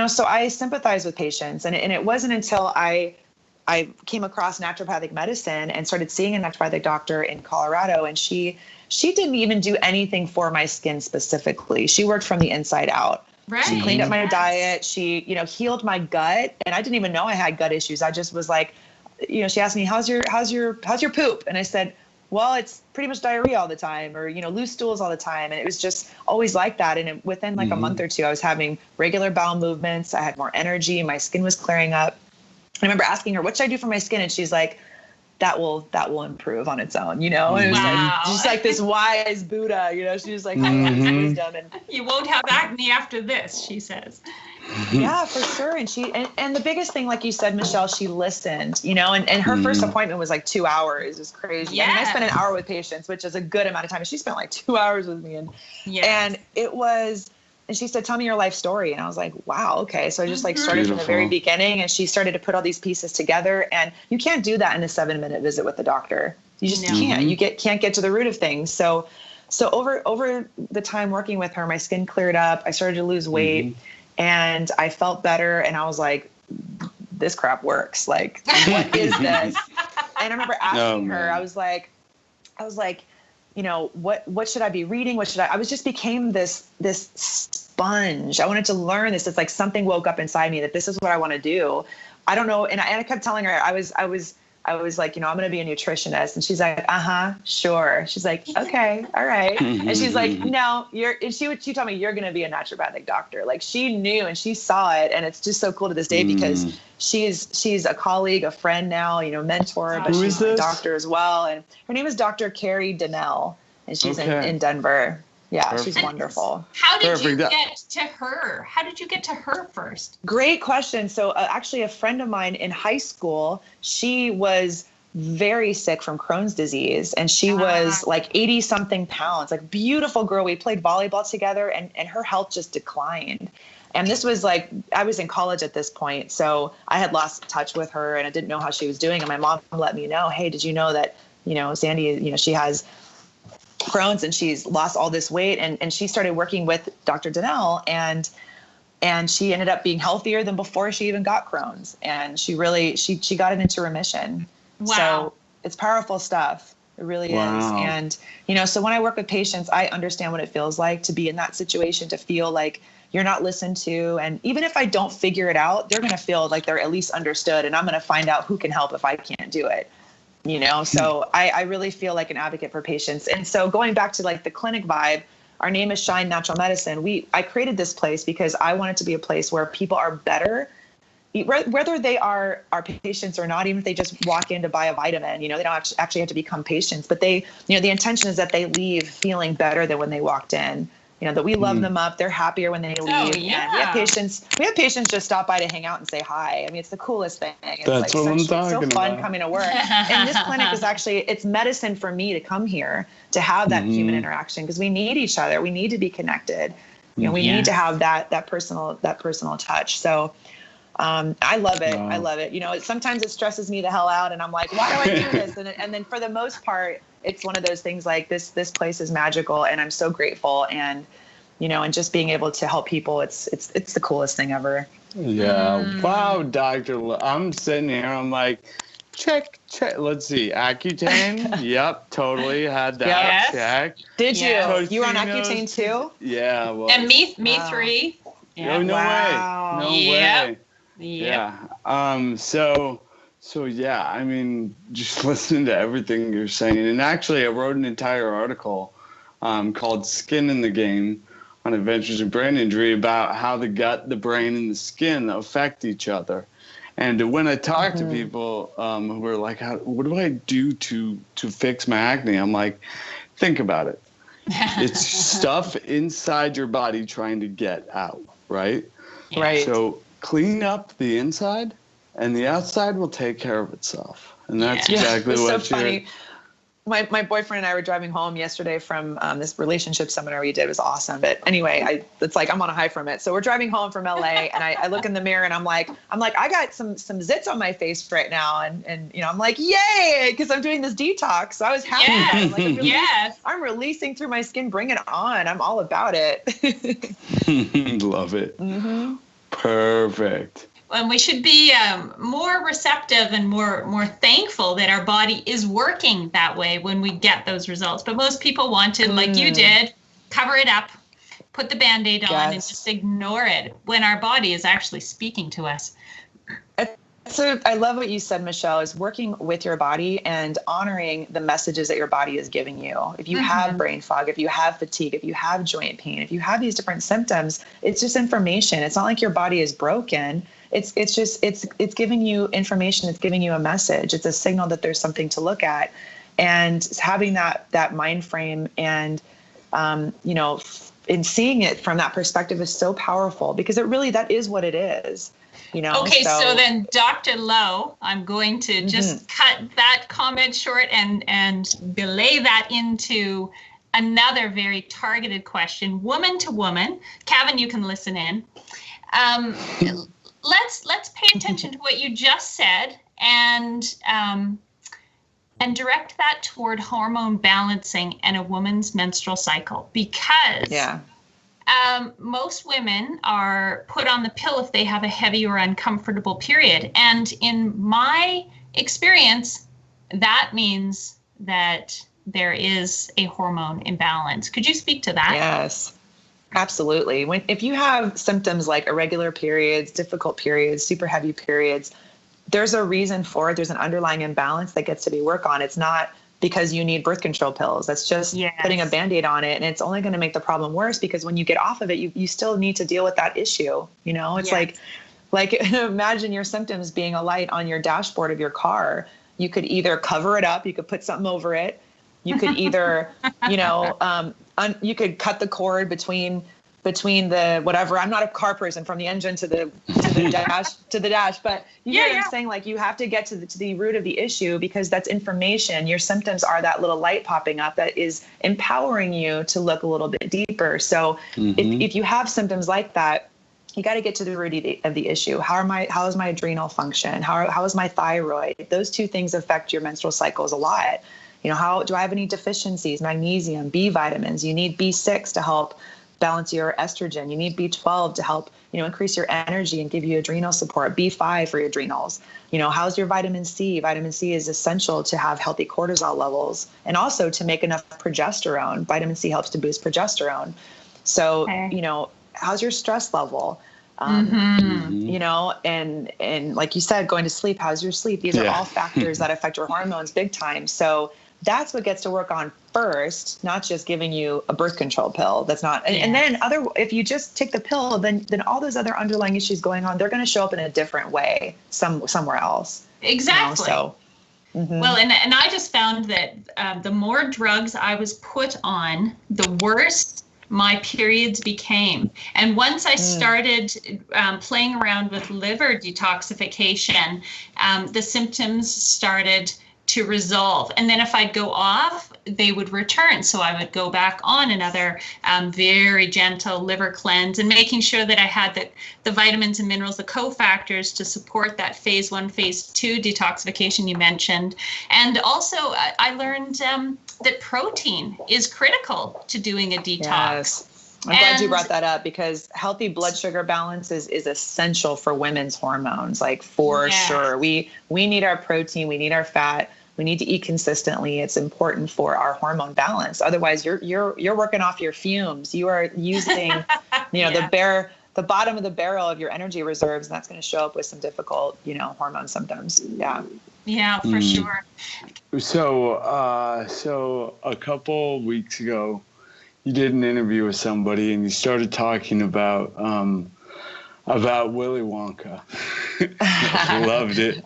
so I sympathize with patients, and it wasn't until I came across naturopathic medicine and started seeing a naturopathic doctor in Colorado, and she didn't even do anything for my skin specifically. She worked from the inside out. Right. She cleaned up my diet. She, healed my gut, and I didn't even know I had gut issues. I just was like, she asked me, how's your poop? And I said, well, it's pretty much diarrhea all the time, or, loose stools all the time. And it was just always like that. And within like a month or two, I was having regular bowel movements. I had more energy. My skin was clearing up. I remember asking her, what should I do for my skin? And she's like, that will improve on its own, And it was like, just like this wise Buddha, she was like, wisdom. And you won't have acne after this, she says. Yeah, for sure. And and the biggest thing, like you said, Michelle, she listened, and her first appointment was like 2 hours. It was crazy. Yes. I mean, I spent an hour with patients, which is a good amount of time. She spent like 2 hours with me. And it was, and she said, tell me your life story. And I was like, wow, okay. So I just like started from the very beginning, and she started to put all these pieces together. And you can't do that in a 7-minute visit with the doctor. You just can't. You can't get to the root of things. So over the time working with her, my skin cleared up. I started to lose weight. And I felt better, and I was like, this crap works. Like, what is this? And I remember asking her, I was like, what should I be reading? I was just became this sponge. I wanted to learn this. It's like something woke up inside me that this is what I want to do. I don't know. And I kept telling her, I was like, I'm going to be a nutritionist. And she's like, sure. She's like, okay, all right. And she's like, no, she told me you're going to be a naturopathic doctor. Like, she knew and she saw it. And it's just so cool to this day because she's a colleague, a friend now, mentor, but she's a doctor as well. And her name is Dr. Carrie Donnell, and she's in Denver. Yeah, perfect. She's wonderful. How did you get to her? How did you get to her first? Great question. So actually, a friend of mine in high school, she was very sick from Crohn's disease, and she was like 80 something pounds, like beautiful girl. We played volleyball together, and her health just declined. And this was like, I was in college at this point. So I had lost touch with her, and I didn't know how she was doing. And my mom let me know, hey, did you know that, Sandy, she has Crohn's and she's lost all this weight, and she started working with Dr. Donnell, and she ended up being healthier than before she even got Crohn's, and she got it into remission. Wow. So it's powerful stuff. It really is. And, so when I work with patients, I understand what it feels like to be in that situation, to feel like you're not listened to. And even if I don't figure it out, they're going to feel like they're at least understood, and I'm going to find out who can help if I can't do it. So I really feel like an advocate for patients. And so going back to like the clinic vibe, our name is Shine Natural Medicine. I created this place because I want it to be a place where people are better, whether they are our patients or not, even if they just walk in to buy a vitamin, they don't actually have to become patients, but they, the intention is that they leave feeling better than when they walked in. That we love them up. They're happier when they leave. Oh, yeah. And we have patients just stop by to hang out and say hi. I mean, it's the coolest thing. It's That's what I'm talking about. It's so fun coming to work. And this clinic is it's medicine for me to come here to have that human interaction, because we need each other. We need to be connected. We need to have that personal touch. So I love it. I love it. Sometimes it stresses me the hell out, and I'm like, why do I do this? And then for the most part, it's one of those things like this place is magical, and I'm so grateful. And, and just being able to help people, it's the coolest thing ever. Yeah. Wow, Doctor. I'm sitting here. I'm like, check. Let's see. Accutane. Yep. Totally had that. Yes. Check. Did you? Tostinos. You were on Accutane too? Yeah. Well, And me 3. Yeah. Oh, no way. No way. Yeah. So So yeah, I mean, just listen to everything you're saying. And actually, I wrote an entire article called "Skin in the Game" on Adventures in Brain Injury about how the gut, the brain, and the skin affect each other. And when I talk to people who are like, "What do I do to fix my acne?" I'm like, think about it. It's stuff inside your body trying to get out, right? Right. So clean up the inside, and the outside will take care of itself. And that's exactly it's what so funny. My boyfriend and I were driving home yesterday from this relationship seminar we did. It was awesome. But anyway, it's like I'm on a high from it. So we're driving home from LA, and I look in the mirror and I'm like, I got some zits on my face right now, and I'm like, yay, because I'm doing this detox. So I was happy. Yes. About it. Like, I'm releasing through my skin. Bring it on. I'm all about it. Love it. Mm-hmm. Perfect. And we should be more receptive and more thankful that our body is working that way when we get those results. But most people want to, like you did, cover it up, put the Band-Aid on, and just ignore it when our body is actually speaking to us. So I love what you said, Michelle, is working with your body and honoring the messages that your body is giving you. If you have brain fog, if you have fatigue, if you have joint pain, if you have these different symptoms, it's just information. It's not like your body is broken. It's giving you information. It's giving you a message. It's a signal that there's something to look at, and having that mind frame and, in seeing it from that perspective is so powerful, because that is what it is. Okay, so then Dr. Lowe, I'm going to just cut that comment short and belay that into another very targeted question, woman to woman. Kevin, you can listen in. Let's pay attention to what you just said and direct that toward hormone balancing and a woman's menstrual cycle, because most women are put on the pill if they have a heavy or uncomfortable period. And in my experience, that means that there is a hormone imbalance. Could you speak to that? Yes, absolutely. If you have symptoms like irregular periods, difficult periods, super heavy periods, there's a reason for it. There's an underlying imbalance that gets to be worked on. It's not because you need birth control pills. That's just putting a Band-Aid on it. And it's only going to make the problem worse, because when you get off of it, you still need to deal with that issue. It's like imagine your symptoms being a light on your dashboard of your car. You could either cover it up, you could put something over it. You could either, you could cut the cord between the whatever. I'm not a car person, from the engine to the dash, but you know what I'm saying? Like, you have to get to the root of the issue, because that's information. Your symptoms are that little light popping up that is empowering you to look a little bit deeper. So if you have symptoms like that, you got to get to the root of the issue. How is my adrenal function? How is my thyroid? Those two things affect your menstrual cycles a lot. How do I have any deficiencies? Magnesium, B vitamins. You need B6 to help balance your estrogen. You need B12 to help, increase your energy and give you adrenal support. B5 for your adrenals. How's your vitamin C? Vitamin C is essential to have healthy cortisol levels, and also to make enough progesterone. Vitamin C helps to boost progesterone. So, how's your stress level? And like you said, going to sleep, how's your sleep? These are all factors that affect your hormones big time. So that's what gets to work on first, not just giving you a birth control pill. That's not, and then if you just take the pill, then all those other underlying issues going on, they're going to show up in a different way somewhere else. Exactly. Well, and I just found that the more drugs I was put on, the worse my periods became. And once I started playing around with liver detoxification, the symptoms started to resolve. And then if I'd go off, they would return. So I would go back on another very gentle liver cleanse, and making sure that I had the vitamins and minerals, the cofactors to support that phase 1, phase 2 detoxification you mentioned. And also I learned that protein is critical to doing a detox. Yes. I'm glad you brought that up, because healthy blood sugar balance is essential for women's hormones, like for sure. We need our protein, we need our fat, we need to eat consistently. It's important for our hormone balance. Otherwise, you're working off your fumes. You are using, the the bottom of the barrel of your energy reserves, and that's going to show up with some difficult, hormone symptoms. Yeah. Yeah, for sure. So a couple weeks ago, you did an interview with somebody, and you started talking about Willy Wonka. I loved it.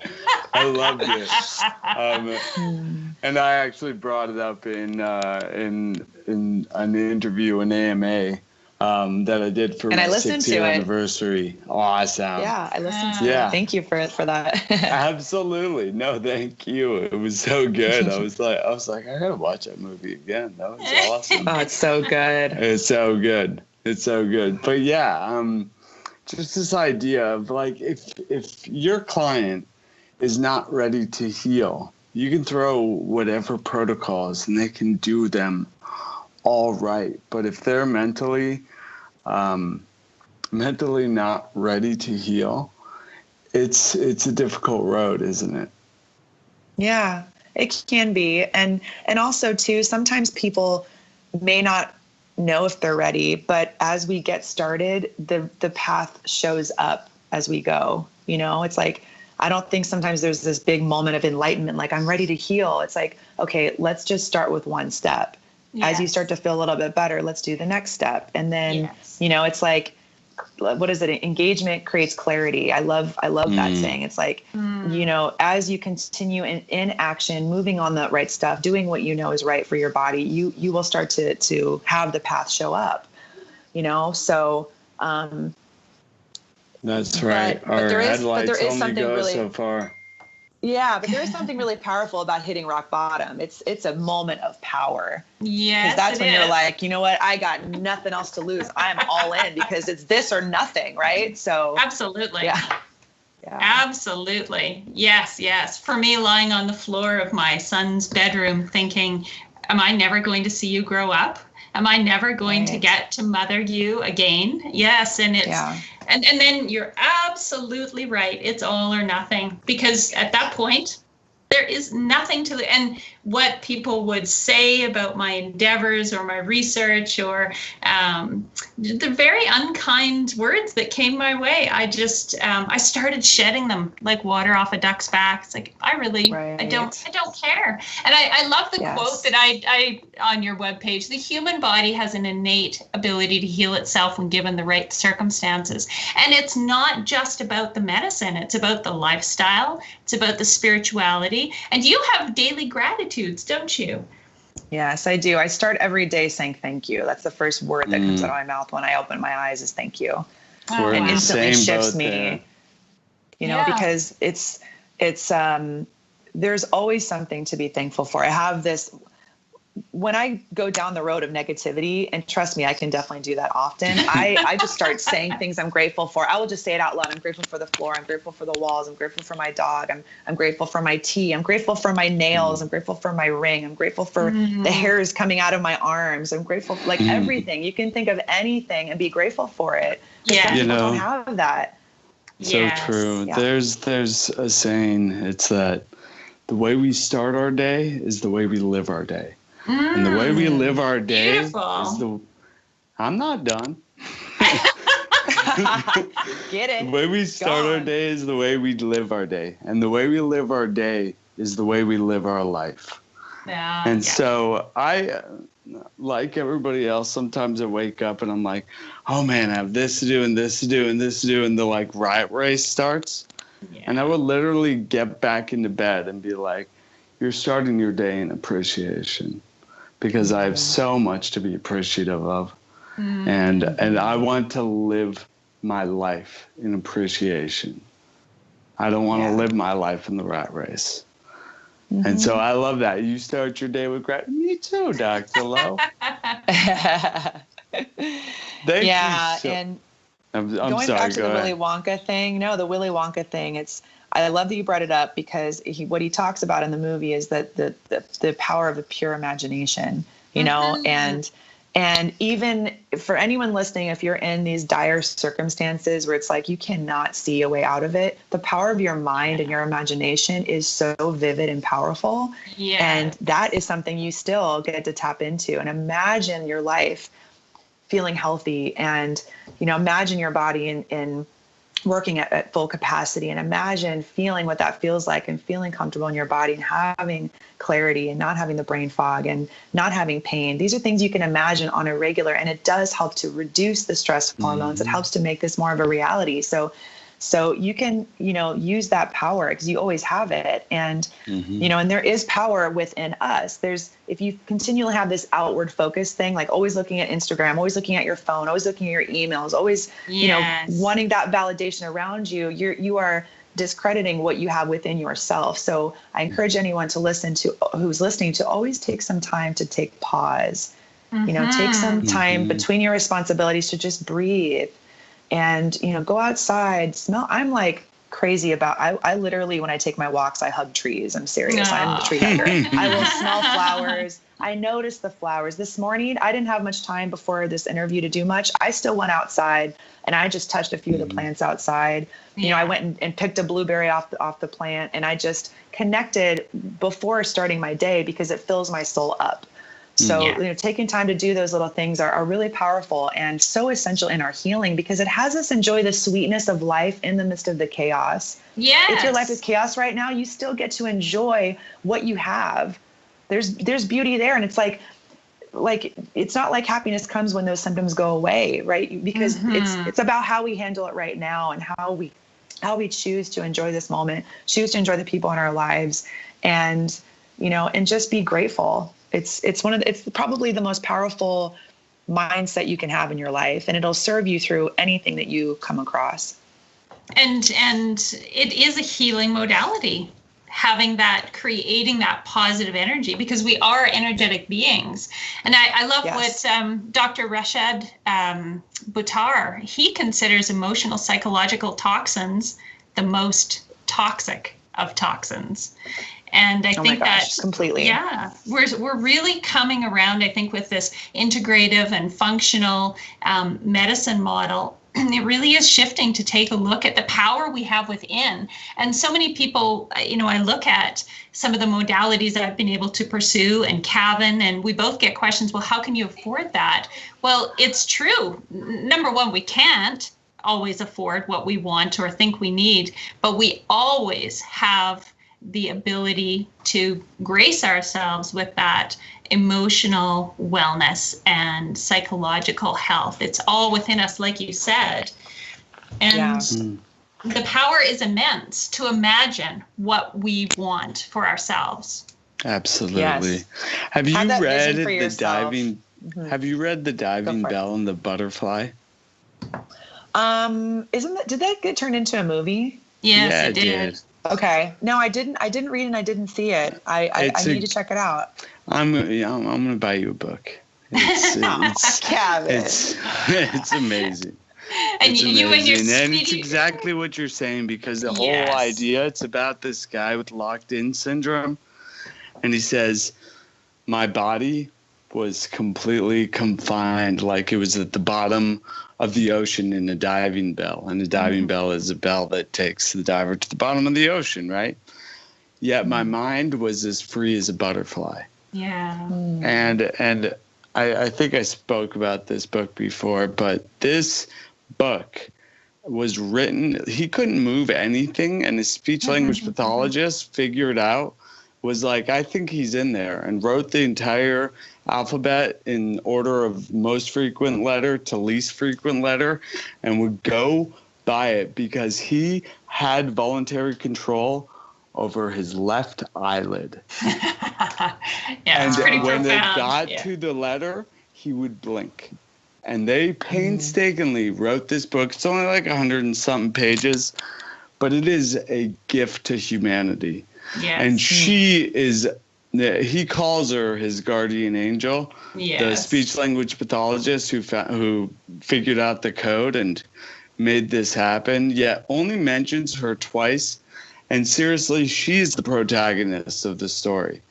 And I actually brought it up in an interview, an AMA, that I did for my 6th-year anniversary. Awesome. Yeah, I listened to it. Thank you for that. Absolutely. No, thank you. It was so good. I was like, I gotta watch that movie again. That was awesome. Oh, it's so good. It's so good. But yeah, just this idea of like, if your client is not ready to heal, you can throw whatever protocols and they can do them all right. But if they're mentally not ready to heal, it's a difficult road, isn't it? Yeah, it can be. And also too, sometimes people may not know if they're ready, but as we get started, the path shows up as we go. It's like, I don't think sometimes there's this big moment of enlightenment, like I'm ready to heal. It's like, okay, let's just start with one step. Yes. As you start to feel a little bit better, let's do the next step. And then, it's like, what is it? Engagement creates clarity. I love that saying. It's like, as you continue in action, moving on the right stuff, doing what you know is right for your body, you will start to have the path show up, so, that's right. But there is something really so far. Yeah, but there is something really powerful about hitting rock bottom. It's a moment of power. Yes, that's when you're like, you know what? I got nothing else to lose. I'm all in because it's this or nothing, right? So absolutely. Yeah. Absolutely. Yes. For me, lying on the floor of my son's bedroom thinking, am I never going to see you grow up? Am I never going to get to mother you again? Yes. And it's, and then you're absolutely right. It's all or nothing, because at that point, there is nothing to, and what people would say about my endeavors or my research or the very unkind words that came my way, I just, I started shedding them like water off a duck's back. It's like, I don't care. And I love the quote that I on your webpage, the human body has an innate ability to heal itself when given the right circumstances. And it's not just about the medicine. It's about the lifestyle. It's about the spirituality. And you have daily gratitudes, don't you? Yes, I do. I start every day saying thank you. That's the first word that comes out of my mouth when I open my eyes is thank you. We're and instantly shifts me, there. Because it's there's always something to be thankful for. I have this, when I go down the road of negativity, and trust me, I can definitely do that often. I just start saying things I'm grateful for. I will just say it out loud. I'm grateful for the floor. I'm grateful for the walls. I'm grateful for my dog. I'm grateful for my tea. I'm grateful for my nails. I'm grateful for my ring. I'm grateful for the hairs coming out of my arms. I'm grateful for everything. You can think of anything and be grateful for it. Yeah. People don't have that. So true. Yeah. There's a saying, it's that the way we start our day is the way we live our day. And the way we live our day is I'm not done. Get it. The way we start our day is the way we live our day. And the way we live our day is the way we live our life. So I, like everybody else, sometimes I wake up and I'm like, oh man, I have this to do and this to do and this to do. And the riot race starts. Yeah. And I would literally get back into bed and be like, you're starting your day in appreciation. Because I have so much to be appreciative of. And I want to live my life in appreciation. I don't want to live my life in the rat race. And so I love that. You start your day with gratitude. Me too, Dr. Lowe. Thank you. And I'm going sorry, back to the Willy Wonka thing. No, the Willy Wonka thing. I love that you brought it up because what he talks about in the movie is that the power of the pure imagination, and even for anyone listening, if you're in these dire circumstances where it's like you cannot see a way out of it, the power of your mind and your imagination is so vivid and powerful. Yeah. And that is something you still get to tap into and imagine your life feeling healthy. And, imagine your body in working at full capacity, and imagine feeling what that feels like and feeling comfortable in your body and having clarity and not having the brain fog and not having pain. These are things you can imagine on a regular, and it does help to reduce the stress hormones. It helps to make this more of a reality. So you can, use that power because you always have it. And, and there is power within us. If you continually have this outward focus thing, like always looking at Instagram, always looking at your phone, always looking at your emails, always, wanting that validation around you, you are discrediting what you have within yourself. So I encourage anyone who's listening to always take some time to take pause, take some time between your responsibilities to just breathe. And, go outside, smell. I'm like crazy about, I literally, when I take my walks, I hug trees. I'm serious. I'm the tree hugger. I will smell flowers. I notice the flowers. This morning, I didn't have much time before this interview to do much. I still went outside and I just touched a few of the plants outside. I went and picked a blueberry off the plant, and I just connected before starting my day because it fills my soul up. So, taking time to do those little things are really powerful and so essential in our healing, because it has us enjoy the sweetness of life in the midst of the chaos. Yes. If your life is chaos right now, you still get to enjoy what you have. There's beauty there. And it's like it's not like happiness comes when those symptoms go away, right? Because it's about how we handle it right now and how we choose to enjoy this moment, choose to enjoy the people in our lives, and just be grateful. It's probably the most powerful mindset you can have in your life, and it'll serve you through anything that you come across. And it is a healing modality, creating that positive energy, because we are energetic beings. And I love what Dr. Rashad Buttar, he considers emotional psychological toxins the most toxic of toxins. And I think that completely, we're really coming around, I think, with this integrative and functional medicine model. It really is shifting to take a look at the power we have within. And so many people, I look at some of the modalities that I've been able to pursue, and Kevin, and we both get questions, well, how can you afford that? Well, it's true. Number one, we can't always afford what we want or think we need, but we always have the ability to grace ourselves with that emotional wellness and psychological health. It's all within us, like you said. And the power is immense to imagine what we want for ourselves. Absolutely. Yes. Have you read the diving? Have you read the Diving Bell and the Butterfly? Did that get turned into a movie? Yes, it did. Okay. No, I didn't read and I didn't see it. I need to check it out. I'm gonna buy you a book. It's amazing. And you and your and it's exactly what you're saying, because the whole idea, it's about this guy with locked-in syndrome, and he says, my body was completely confined, like it was at the bottom of the ocean in a diving bell. And a diving bell is a bell that takes the diver to the bottom of the ocean, right? Yet my mind was as free as a butterfly. Yeah. And I think I spoke about this book before, but this book was written, he couldn't move anything, and his speech language pathologist figured out, was like, I think he's in there, and wrote the entire alphabet in order of most frequent letter to least frequent letter, and would go by it because he had voluntary control over his left eyelid. And when they got to the letter, he would blink. And they painstakingly wrote this book. It's only like 100 and something pages, but it is a gift to humanity. Yes. And he calls her his guardian angel, the speech language pathologist who figured out the code and made this happen, yet only mentions her twice. And seriously, she's the protagonist of the story.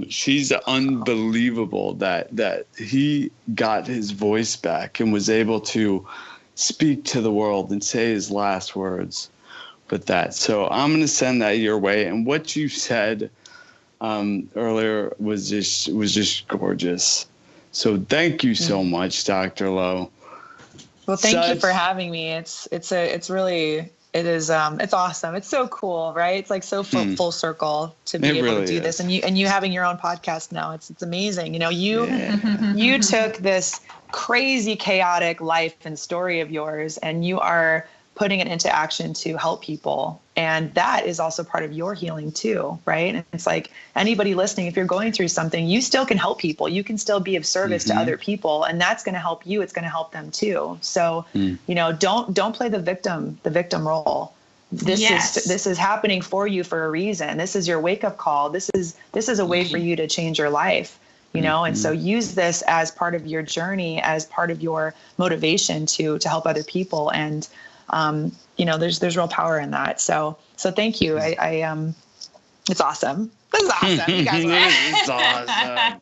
She's unbelievable that he got his voice back and was able to speak to the world and say his last words with that. So I'm going to send that your way. And what you said earlier was just gorgeous. So thank you so much, Dr. Lowe. Well, thank you for having me. It's awesome. It's so cool, right? It's like so full circle to be able to do this, and you having your own podcast now. It's amazing. You took this crazy, chaotic life and story of yours, and you are putting it into action to help people. And that is also part of your healing too, right? And it's like anybody listening, if you're going through something, you still can help people. You can still be of service to other people, and that's going to help you. It's going to help them too. So, don't play the victim role. This is happening for you for a reason. This is your wake up call. This is a way for you to change your life, and so use this as part of your journey, as part of your motivation to help other people. And, there's real power in that. So thank you. It's awesome. This is awesome. You guys This is awesome.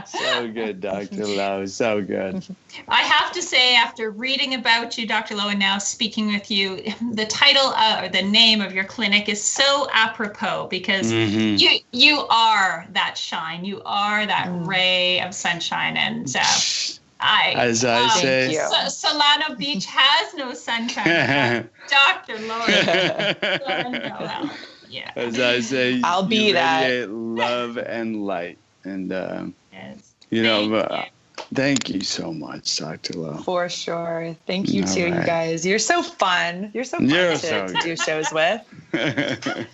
So good, Dr. Lowe. So good. I have to say, after reading about you, Dr. Lowe, and now speaking with you, the title or the name of your clinic is so apropos because you are that shine. You are that ray of sunshine. And as I say, Solano Beach has no sunshine. Dr. Lauren Noel. Yeah. As I say, I'll be that. Love and light. And, yes. Thank you so much, Dr. Lowe. For sure. Thank you too, you guys. You're so fun. You're so fun to do shows with. It's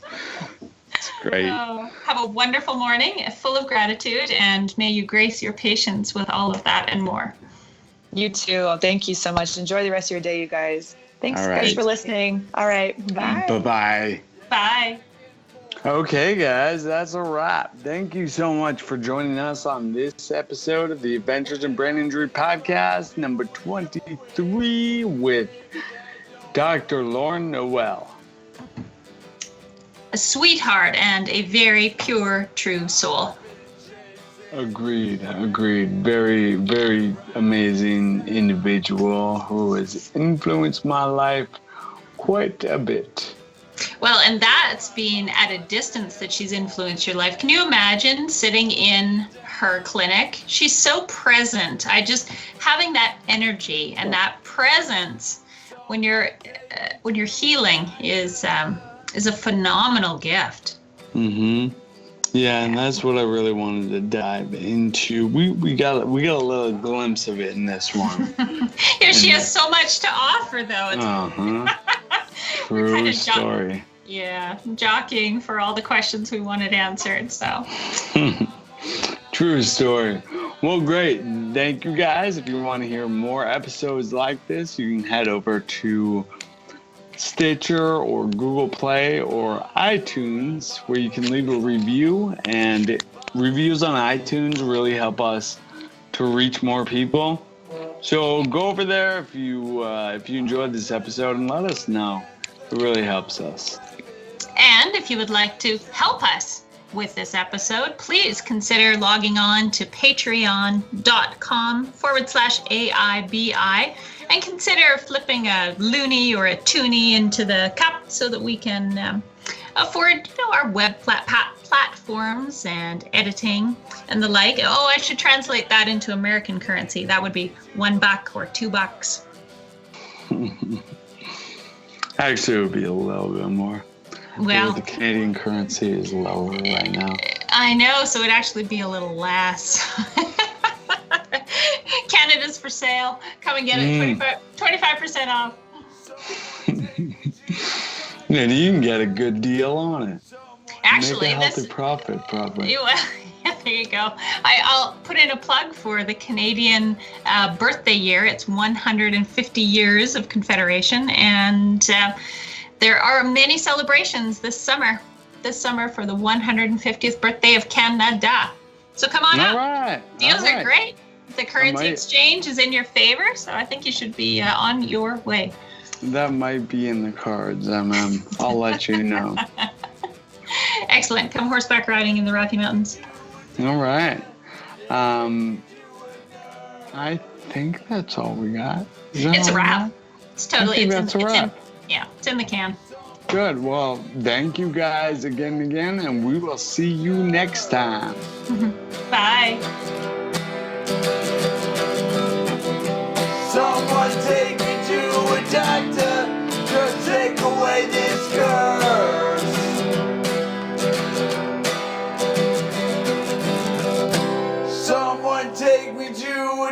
great. Have a wonderful morning, full of gratitude, and may you grace your patience with all of that and more. You too. Thank you so much. Enjoy the rest of your day, you guys. Thanks, guys, for listening. All right. Bye. Bye-bye. Bye. Okay, guys, that's a wrap. Thank you so much for joining us on this episode of the Adventures in Brain Injury Podcast, number 23, with Dr. Lauren Noel. A sweetheart and a very pure, true soul. Agreed. Very, very amazing individual who has influenced my life quite a bit. Well, and that's being at a distance that she's influenced your life. Can you imagine sitting in her clinic? She's so present. Having that energy and that presence when you're healing is a phenomenal gift. Yeah, and that's what I really wanted to dive into. We got a little glimpse of it in this one. She has so much to offer, though. True story. Jockeying for all the questions we wanted answered. So. True story. Well, great. Thank you, guys. If you want to hear more episodes like this, you can head over to Stitcher or Google Play or iTunes, where you can leave a review, and reviews on iTunes really help us to reach more people. So go over there if you enjoyed this episode and let us know. It really helps us. And if you would like to help us with this episode, please consider logging on to patreon.com/AIBI and consider flipping a loony or a toonie into the cup so that we can afford our web platforms and editing and the like. Oh, I should translate that into American currency. That would be $1 or $2. Actually, it would be a little bit more. Well, the Canadian currency is lower right now. I know, so it'd actually be a little less. Canada's for sale. Come and get it, 25% off. And you can get a good deal on it. Actually, make a healthy profit, probably. There you go. I'll put in a plug for the Canadian birthday year. It's 150 years of Confederation, and there are many celebrations this summer for the 150th birthday of Canada. So come on up. Right. Deals are great. The currency exchange is in your favor, so I think you should be on your way. That might be in the cards. I'll let you know. Excellent. Come horseback riding in the Rocky Mountains. All right. I think that's all we got. It's a wrap. It's totally. It's a wrap. It's in the can. Good. Well, thank you guys again, and we will see you next time. Bye.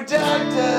doctor.